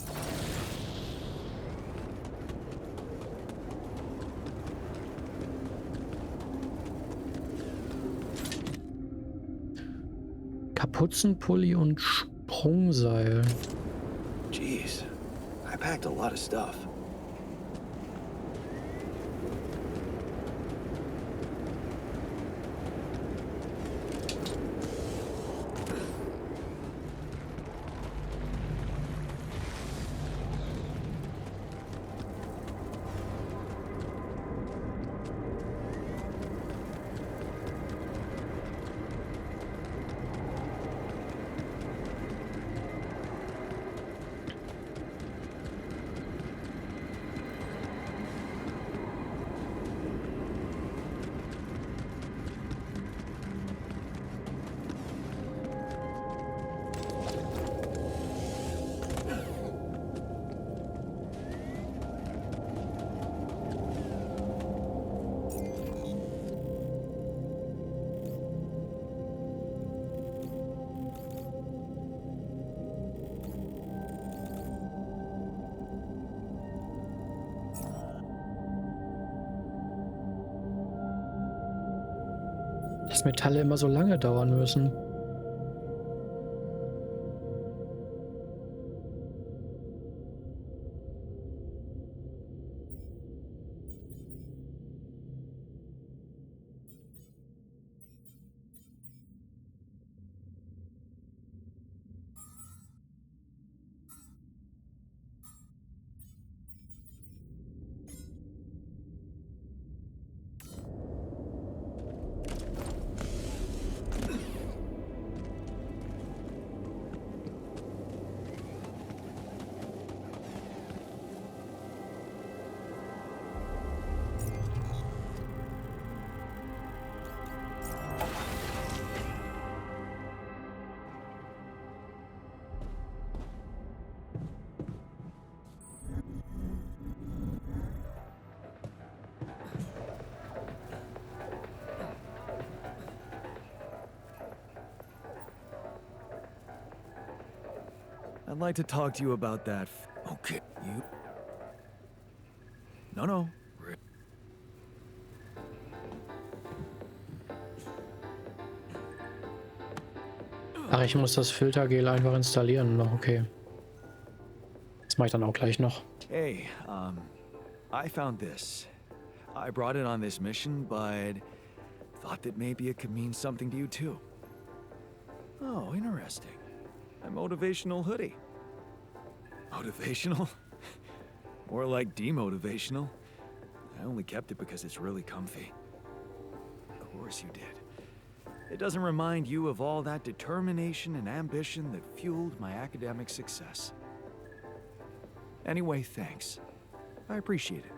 Speaker 2: Kapuzenpulli und Sprungseil.
Speaker 1: Jeez, I packed a lot of stuff. Dass Metalle immer so lange dauern müssen. I'd like to talk to you about that.
Speaker 3: Okay, you.
Speaker 1: No.
Speaker 2: Ach, ich muss das Filtergel einfach installieren noch, okay. Das mache ich dann auch gleich noch.
Speaker 1: Hey, I found this. I brought it on this mission, but thought that maybe it could mean something to you too. Oh, interesting. A motivational hoodie. Motivational? More like demotivational. I only kept it because it's really comfy. Of course you did. It doesn't remind you of all that determination and ambition that fueled my academic success. Anyway, thanks. I appreciate it.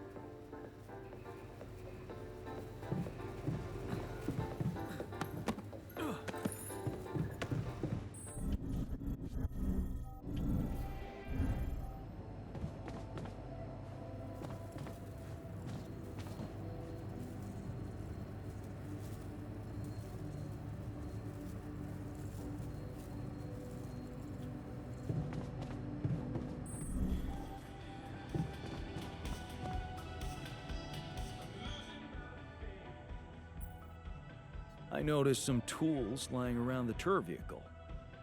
Speaker 1: I noticed some tools lying around the tour vehicle.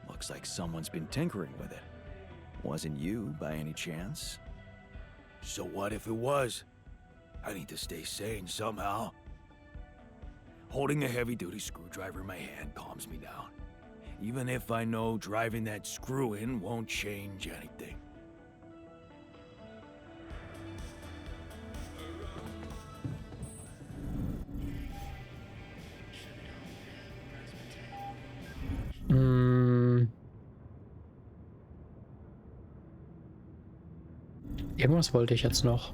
Speaker 1: Looks like someone's been tinkering with it. Wasn't you, by any chance?
Speaker 3: So what if it was? I need to stay sane somehow. Holding a heavy-duty screwdriver in my hand calms me down. Even if I know driving that screw in won't change anything.
Speaker 2: Irgendwas wollte ich jetzt noch.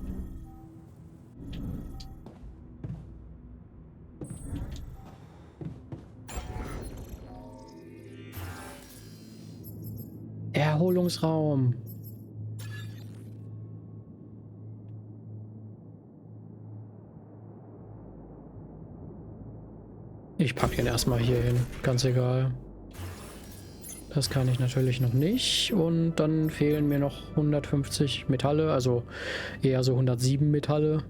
Speaker 2: Erholungsraum. Ich packe den erstmal hier hin, ganz egal. Das kann ich natürlich noch nicht. Und dann fehlen mir noch 150 Metalle, also eher so 107 Metalle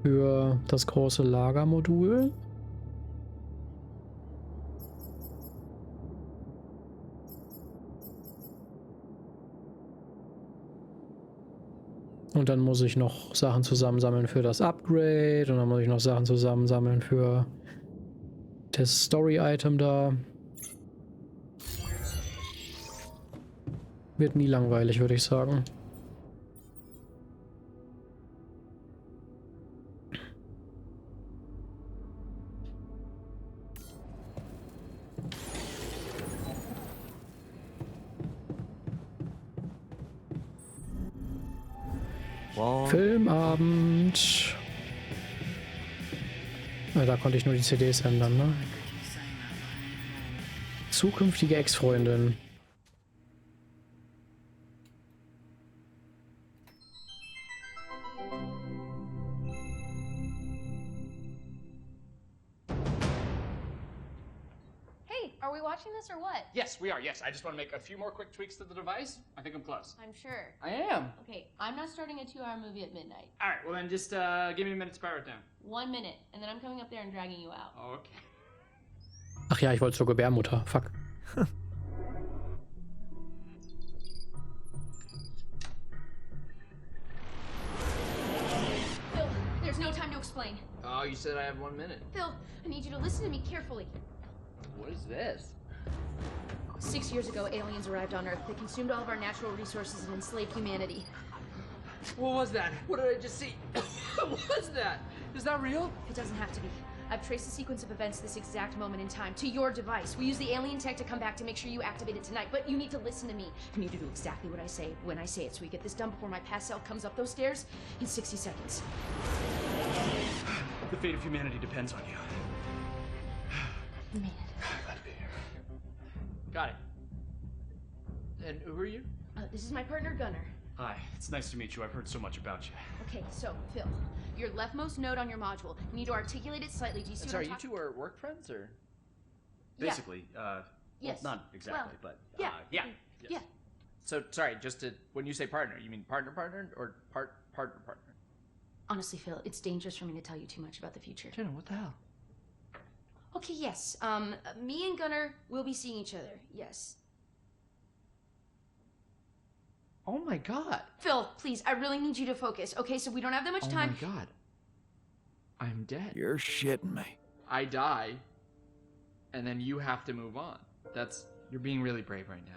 Speaker 2: für das große Lagermodul. Und dann muss ich noch Sachen zusammensammeln für das Upgrade. Und dann muss ich noch Sachen zusammensammeln für das Story-Item da. Wird nie langweilig, würde ich sagen. Filmabend. Ja, da konnte ich nur die CDs ändern, ne? Zukünftige Ex-Freundin.
Speaker 8: Are we watching this or what?
Speaker 6: Yes, we are. Yes, I just want to make a few more quick tweaks to the device. I think I'm close.
Speaker 8: I'm sure.
Speaker 6: I am.
Speaker 8: Okay, I'm not starting a 2-hour movie at midnight.
Speaker 6: All right, well then just give me a minute to power it down.
Speaker 8: 1 minute, and then I'm coming up there and dragging you out.
Speaker 6: Okay.
Speaker 2: Ach ja, ich wollte zur Gebärmutter. Fuck.
Speaker 8: Phil, there's no time to explain.
Speaker 6: Oh, you said I have 1 minute.
Speaker 8: Phil, I need you to listen to me carefully.
Speaker 6: What is this?
Speaker 8: 6 years ago, aliens arrived on Earth. They consumed all of our natural resources and enslaved humanity.
Speaker 6: What was that? What did I just see? What was that? Is that real?
Speaker 8: It doesn't have to be. I've traced the sequence of events this exact moment in time to your device. We use the alien tech to come back to make sure you activate it tonight, but you need to listen to me. You need to do exactly what I say when I say it, so we get this done before my past self comes up those stairs in 60 seconds.
Speaker 6: The fate of humanity depends on you.
Speaker 8: You made it.
Speaker 6: Glad to be here. Got it. And who are you?
Speaker 8: This is my partner, Gunnar.
Speaker 6: Hi, it's nice to meet you. I've heard so much about you.
Speaker 8: Okay, so, Phil, your leftmost node on your module, you need to articulate it slightly. Do you see what I'm
Speaker 6: Sorry, you two are work friends, or?
Speaker 8: Yeah.
Speaker 6: Basically,
Speaker 8: Yes.
Speaker 6: well, not exactly,
Speaker 8: Well,
Speaker 6: but,
Speaker 8: yeah.
Speaker 9: Yes.
Speaker 8: Yeah.
Speaker 9: So, sorry, just to, when you say partner, you mean partner or partner?
Speaker 8: Honestly, Phil, it's dangerous for me to tell you too much about the future.
Speaker 9: Jenna, what the hell?
Speaker 8: Okay, yes. Me and Gunnar will be seeing each other. Yes.
Speaker 9: Oh my god.
Speaker 8: Phil, please, I really need you to focus. Okay, so we don't have that much time.
Speaker 9: Oh my god. I'm dead.
Speaker 3: You're shitting me.
Speaker 9: I die, and then you have to move on. You're being really brave right now.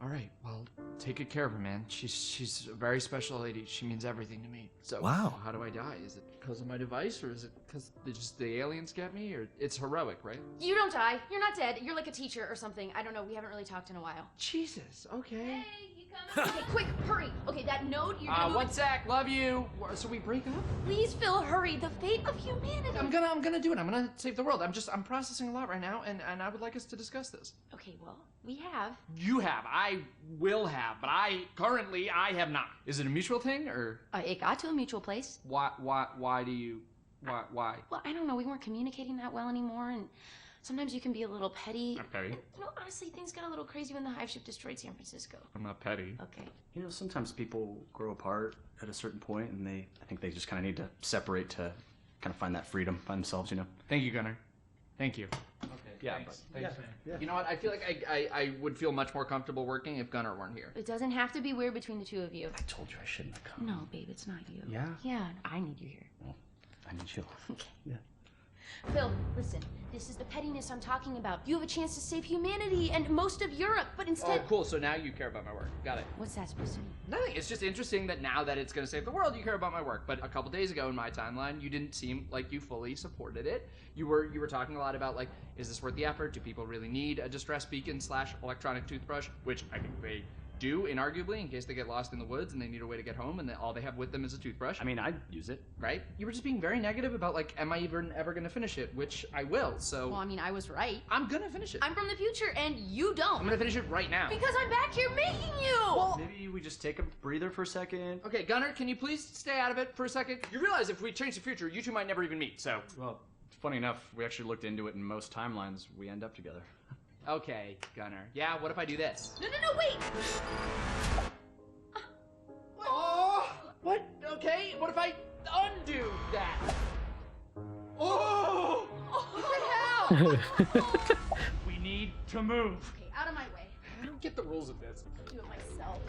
Speaker 9: All right, well, take good care of her, man. She's a very special lady. She means everything to me. So,
Speaker 3: Wow.
Speaker 9: How do I die? Is it because of my device, or is it because the aliens get me? Or it's heroic, right?
Speaker 8: You don't die. You're not dead. You're like a teacher or something. I don't know. We haven't really talked in a while.
Speaker 9: Jesus. Okay.
Speaker 8: Hey, you coming? Okay, quick, hurry. Okay, that note, you're gonna move
Speaker 9: One
Speaker 8: it.
Speaker 9: sec. Love you. So we break up?
Speaker 8: Please, Phil, hurry. The fate of humanity.
Speaker 9: I'm gonna do it. I'm gonna save the world. I'm processing a lot right now, and I would like us to discuss this.
Speaker 8: Okay, well, we have.
Speaker 9: You have. I will have, but I have not. Is it a mutual thing, or
Speaker 8: It got to a mutual place.
Speaker 9: why do you why?
Speaker 8: Well, I don't know. We weren't communicating that well anymore, and sometimes you can be a little petty.
Speaker 9: I'm petty.
Speaker 8: You know, honestly, things got a little crazy when the hive ship destroyed San Francisco.
Speaker 9: I'm not petty.
Speaker 8: Okay.
Speaker 10: You know, sometimes people grow apart at a certain point, and I think they just kind of need to separate to kind of find that freedom by themselves, you know?
Speaker 9: Thank you, Gunnar. Thank you.
Speaker 10: Okay, yeah,
Speaker 9: Thanks.
Speaker 10: but
Speaker 9: Thanks, man. You know what? I feel like I would feel much more comfortable working if Gunnar weren't here.
Speaker 8: It doesn't have to be weird between the two of you.
Speaker 10: I told you I shouldn't have come.
Speaker 8: No, babe, it's not you.
Speaker 10: Yeah?
Speaker 8: Yeah, I need you here.
Speaker 10: Well, I need you.
Speaker 8: Okay.
Speaker 10: Yeah.
Speaker 8: Phil, listen. This is the pettiness I'm talking about. You have a chance to save humanity and most of Europe, but instead...
Speaker 9: Oh, cool. So now you care about my work. Got it.
Speaker 8: What's that supposed to mean?
Speaker 9: Nothing. It's just interesting that now that it's going to save the world, you care about my work. But a couple days ago in my timeline, you didn't seem like you fully supported it. You were talking a lot about, like, is this worth the effort? Do people really need a distress beacon / electronic toothbrush? Which I think they do, inarguably, in case they get lost in the woods and they need a way to get home and all they have with them is a toothbrush.
Speaker 10: I mean, I'd use it.
Speaker 9: Right? You were just being very negative about, like, am I even ever going to finish it? Which I will, so...
Speaker 8: Well, I mean, I was right.
Speaker 9: I'm going to finish it.
Speaker 8: I'm from the future, and you don't.
Speaker 9: I'm going to finish it right now.
Speaker 8: Because I'm back here making you!
Speaker 9: Well,
Speaker 10: Maybe we just take a breather for a second.
Speaker 9: okay, Gunnar, can you please stay out of it for a second? You realize if we change the future, you two might never even meet, so...
Speaker 10: Well, funny enough, we actually looked into it, and most timelines, we end up together.
Speaker 9: Okay, Gunnar. Yeah, what if I do this?
Speaker 8: No, wait!
Speaker 9: Oh! What? Okay, what if I undo that? Oh! What the hell? We need to move.
Speaker 8: Okay, out of my way.
Speaker 9: I don't get the rules of this.
Speaker 8: I'll do it myself.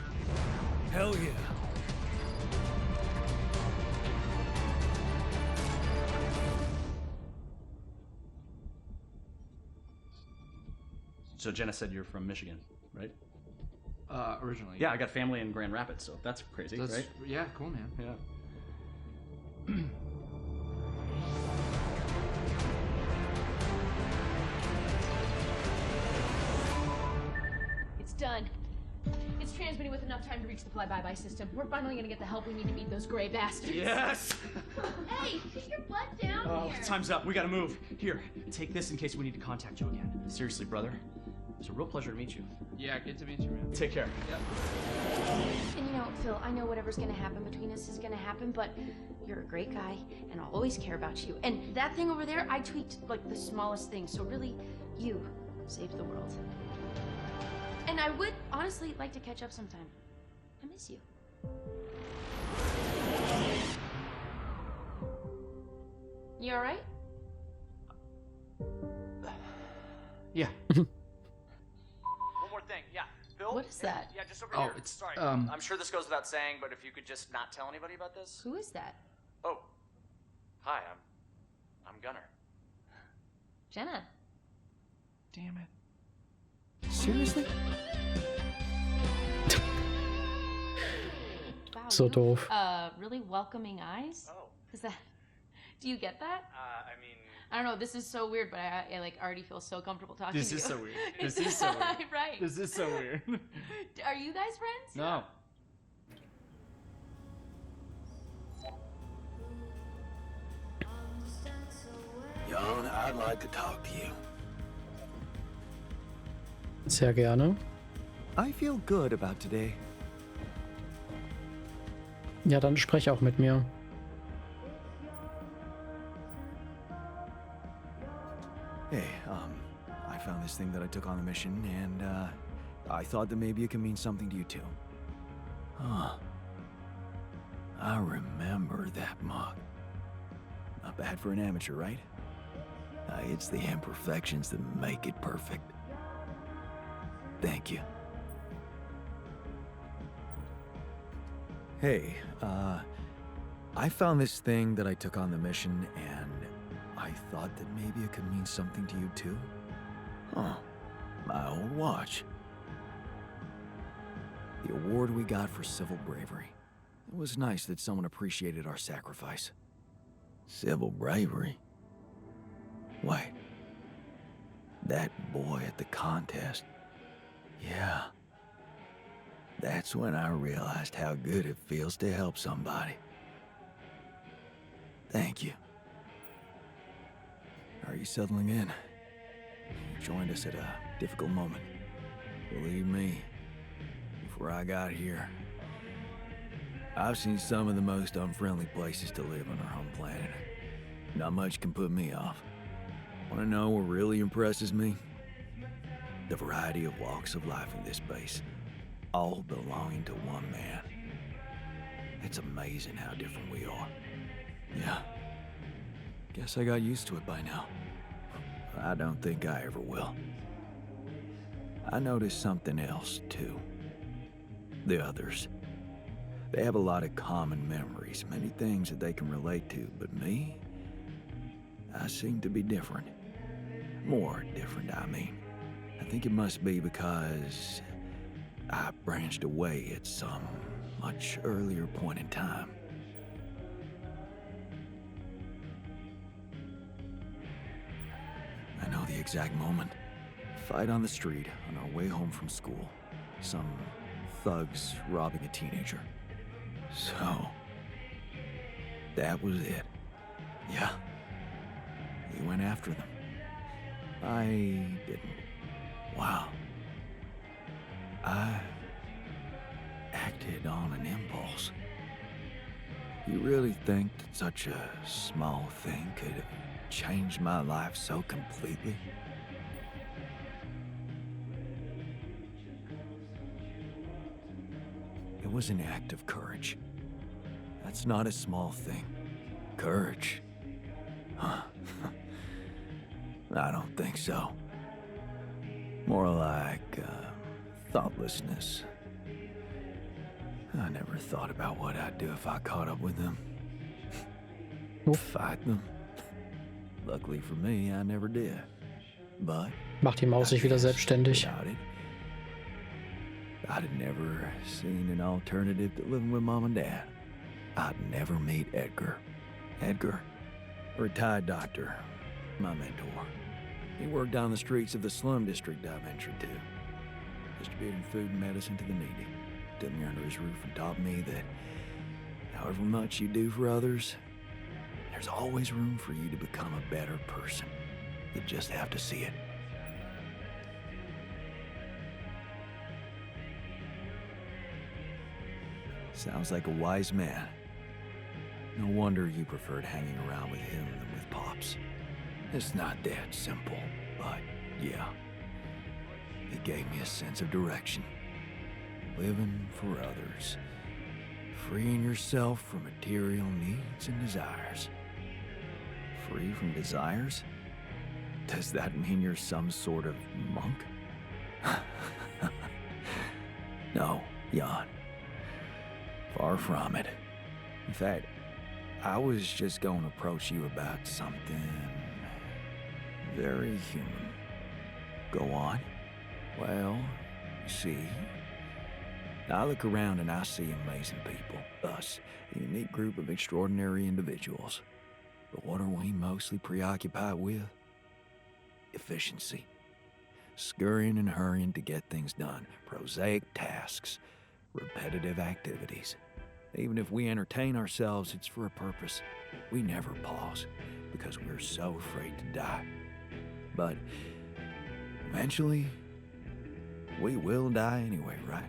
Speaker 3: Hell yeah.
Speaker 10: So Jenna said you're from Michigan, right?
Speaker 9: Originally.
Speaker 10: Yeah, I got family in Grand Rapids, so that's crazy, right?
Speaker 9: Yeah, cool, man.
Speaker 10: Yeah.
Speaker 8: It's done. It's transmitting with enough time to reach the fly-by-by system. We're finally gonna get the help we need to beat those gray bastards.
Speaker 10: Yes!
Speaker 8: Hey, get your butt down here!
Speaker 10: Time's up. We gotta move. Here, take this in case we need to contact you again. Seriously, brother. It's a real pleasure to meet you.
Speaker 9: Yeah, good to meet you, man.
Speaker 10: Take care.
Speaker 8: And you know, Phil, I know whatever's gonna happen between us is gonna happen, but you're a great guy, and I'll always care about you. And that thing over there, I tweaked, like, the smallest thing, so really, you saved the world. And I would honestly like to catch up sometime. I miss you. You alright?
Speaker 10: Yeah.
Speaker 5: One more thing, yeah. Bill?
Speaker 8: What is that?
Speaker 5: Yeah, just over
Speaker 9: Oh,
Speaker 5: here.
Speaker 9: it's,
Speaker 5: Sorry.
Speaker 9: um-
Speaker 5: I'm sure this goes without saying, but if you could just not tell anybody about this.
Speaker 8: Who is that?
Speaker 5: Oh. Hi, I'm Gunnar.
Speaker 8: Jenna.
Speaker 9: Damn it.
Speaker 1: Seriously?
Speaker 8: Wow.
Speaker 2: So
Speaker 8: really,
Speaker 2: doof.
Speaker 8: Really welcoming eyes?
Speaker 5: Oh.
Speaker 8: Is that... Do you get that?
Speaker 5: I mean...
Speaker 8: I don't know, this is so weird, but I like already feel so comfortable talking
Speaker 9: This
Speaker 8: to you.
Speaker 9: is so weird. This is so weird.
Speaker 8: Right.
Speaker 9: This is so weird.
Speaker 8: Are you guys friends?
Speaker 9: No.
Speaker 3: Jan, I'd like to talk to you.
Speaker 2: Sehr gerne.
Speaker 1: I feel good about today.
Speaker 2: Ja, dann sprech auch mit mir.
Speaker 1: Hey, I found this thing that I took on the mission, and, I thought that maybe it could mean something to you too. Huh. I remember that mug. Not bad for an amateur, right? It's the imperfections that make it perfect. Thank you. Hey, I found this thing that I took on the mission, and I thought that maybe it could mean something to you too. Huh. My old watch. The award we got for civil bravery. It was nice that someone appreciated our sacrifice. Civil bravery? Wait. That boy at the contest. Yeah. That's when I realized how good it feels to help somebody. Thank you. Are you settling in? You joined us at a difficult moment. Believe me, before I got here, I've seen some of the most unfriendly places to live on our home planet. Not much can put me off. Want to know what really impresses me? The variety of walks of life in this base, all belonging to one man. It's amazing how different we are. Yeah. Guess I got used to it by now. I don't think I ever will. I noticed something else, too. The others. They have a lot of common memories, many things that they can relate to, but me? I seem to be different. More different, I mean. I think it must be because I branched away at some much earlier point in time. I know the exact moment. Fight on the street on our way home from school. Some thugs robbing a teenager. So, that was it. Yeah. We went after them. I didn't. Wow. I acted on an impulse. You really think that such a small thing could have changed my life so completely? It was an act of courage. That's not a small thing. Courage? Huh. I don't think so. More like, thoughtlessness. I never thought about what I'd do if I caught up with them. Fight them. Luckily for me, I never did. But
Speaker 2: Macht die Maus sich wieder selbstständig.
Speaker 1: without it, I'd have never seen an alternative to living with Mom and Dad. I'd never meet Edgar. Edgar, a retired doctor, my mentor. He worked down the streets of the slum district I ventured to, distributing food and medicine to the needy. Took me under his roof and taught me that however much you do for others, there's always room for you to become a better person. You just have to see it. Sounds like a wise man. No wonder you preferred hanging around with him than with Pops. It's not that simple, but yeah. It gave me a sense of direction. Living for others. Freeing yourself from material needs and desires. Free from desires? Does that mean you're some sort of monk? No, Jan. Far from it. In fact, I was just going to approach you about something very human. Go on. Well, you see, I look around and I see amazing people. Us, a unique group of extraordinary individuals. But what are we mostly preoccupied with? Efficiency. Scurrying and hurrying to get things done. Prosaic tasks. Repetitive activities. Even if we entertain ourselves, it's for a purpose. We never pause because we're so afraid to die. But eventually, we will die anyway, right?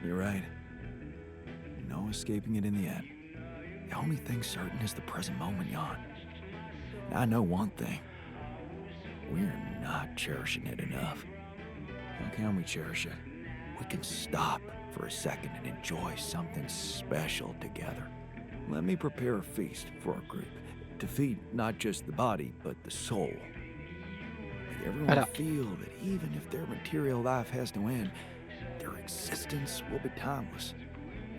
Speaker 1: You're right. No escaping it in the end. The only thing certain is the present moment, Jan.
Speaker 3: I know one thing. We're not cherishing it enough. How can we cherish it? We can stop for a second and enjoy something special together. Let me prepare a feast for our group to feed not just the body, but the soul. Make everyone feel that even if their material life has to end, their existence will be timeless.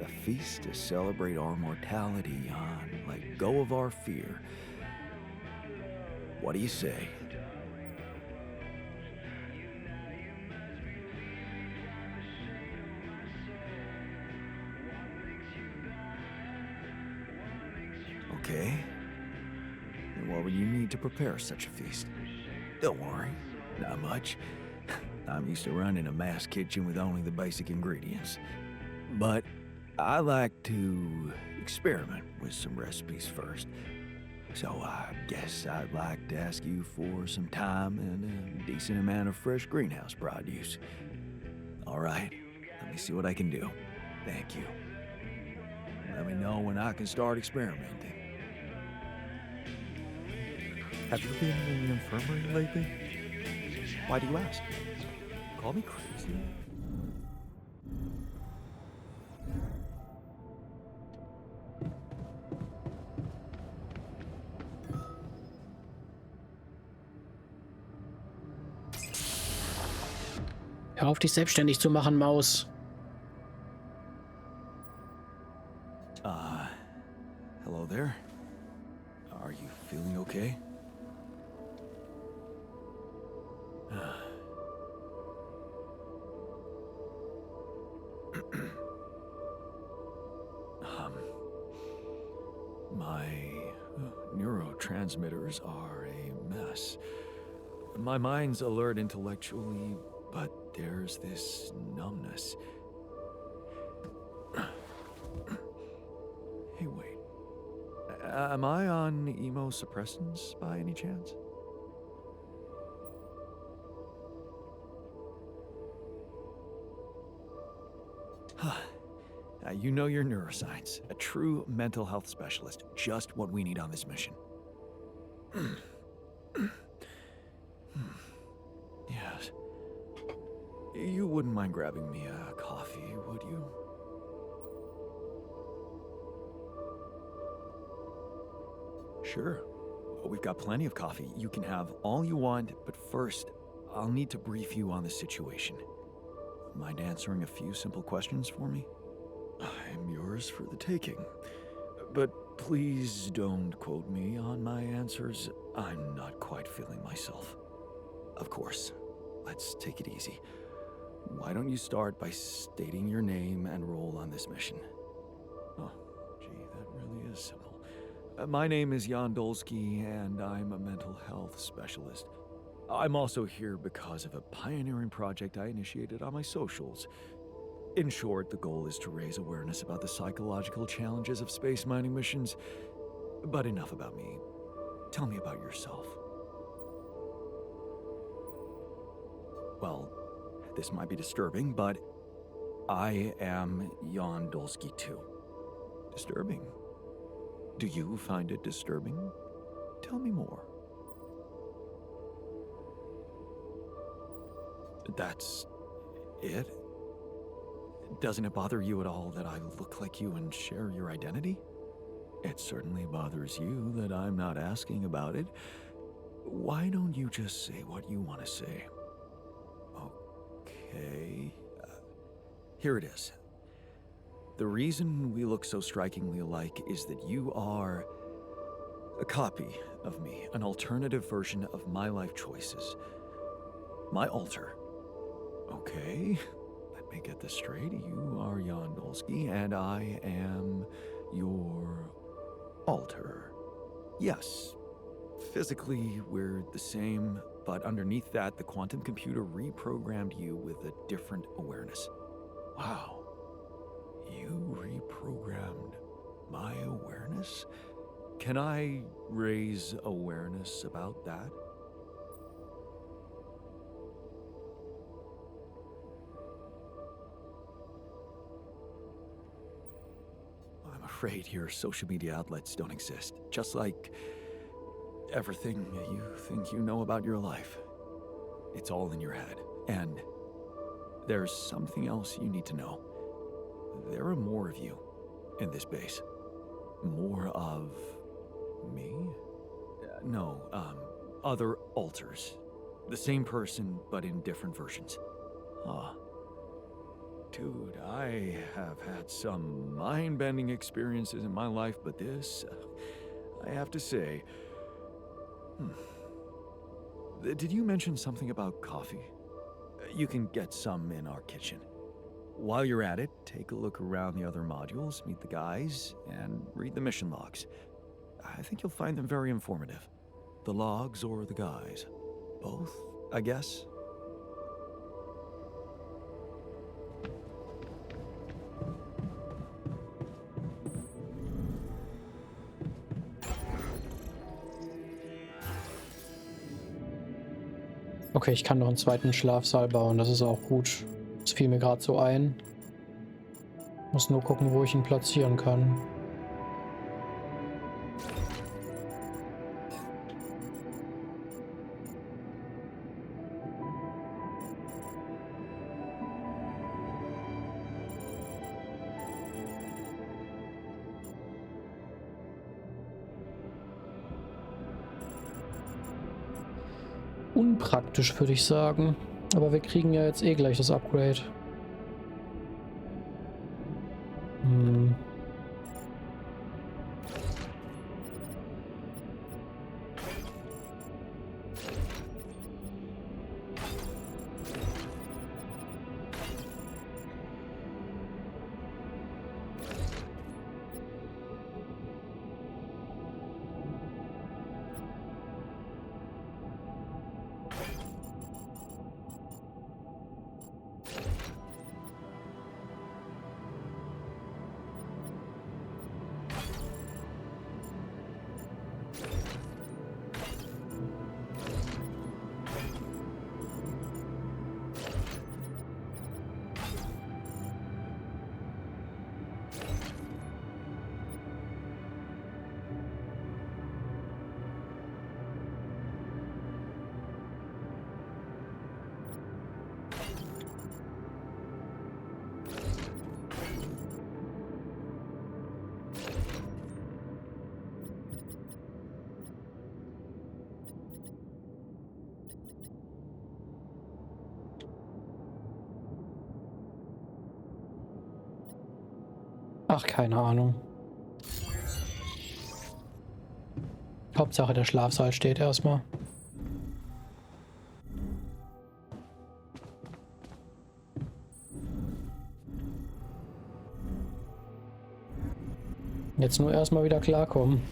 Speaker 3: A feast to celebrate our mortality on, let go of our fear. What do you say? Okay. And what would you need to prepare such a feast? Don't worry, not much. I'm used to running a mass kitchen with only the basic ingredients. But I like to experiment with some recipes first. So I guess I'd like to ask you for some time and a decent amount of fresh greenhouse produce. All right, let me see what I can do. Thank you. Let me know when I can start experimenting.
Speaker 4: Have you been in the infirmary lately? Why do you ask? Call me crazy?
Speaker 2: Hör auf, dich selbstständig zu machen, Maus.
Speaker 3: Hello there. Are you feeling okay? My neurotransmitters are a mess. My mind's alert intellectually, but there's this numbness. Hey, wait. Am I on immunosuppressants by any chance? You know your neuroscience. A true mental health specialist. Just what we need on this mission. Yes. You wouldn't mind grabbing me a coffee, would you? Sure. We've got plenty of coffee. You can have all you want, but first, I'll need to brief you on the situation. Mind answering a few simple questions for me? I'm yours for the taking. But please don't quote me on my answers. I'm not quite feeling myself. Of course. Let's take it easy. Why don't you start by stating your name and role on this mission? Oh, gee, that really is simple. My name is Jan Dolsky, and I'm a mental health specialist. I'm also here because of a pioneering project I initiated on my socials. In short, the goal is to raise awareness about the psychological challenges of space mining missions. But enough about me. Tell me about yourself. Well, this might be disturbing, but I am Jan Dolsky too. Disturbing? Do you find it disturbing? Tell me more. That's it? Doesn't it bother you at all that I look like you and share your identity? It certainly bothers you that I'm not asking about it. Why don't you just say what you want to say? Okay. Here it is. The reason we look so strikingly alike is that you are a copy of me, an alternative version of my life choices. My alter. Okay. Let me get this straight. You are Jan Dolsky, and I am your alter. Yes. Physically, we're the same, but underneath that, the quantum computer reprogrammed you with a different awareness. Wow. You reprogrammed my awareness? Can I raise awareness about that? I'm afraid your social media outlets don't exist. Just like
Speaker 1: everything you think you know about your life, it's all in your head. And there's something else you need to know. There are more of you in this base. More of me? No, other alters. The same person, but in different versions. Huh. Dude, I have had some mind-bending experiences in my life, but this, I have to say... Did you mention something about coffee? You can get some in our kitchen. While you're at it, take a look around the other modules, meet the guys, and read the mission logs. I think you'll find them very informative. The logs or the guys? Both, I guess?
Speaker 2: Okay, ich kann noch einen zweiten Schlafsaal bauen, das ist auch gut. Das fiel mir gerade so ein. Muss nur gucken, wo ich ihn platzieren kann. Unpraktisch, würde ich sagen. Aber wir kriegen ja jetzt eh gleich das Upgrade. Ach, keine Ahnung. Hauptsache der Schlafsaal steht erstmal. Jetzt nur erstmal wieder klarkommen.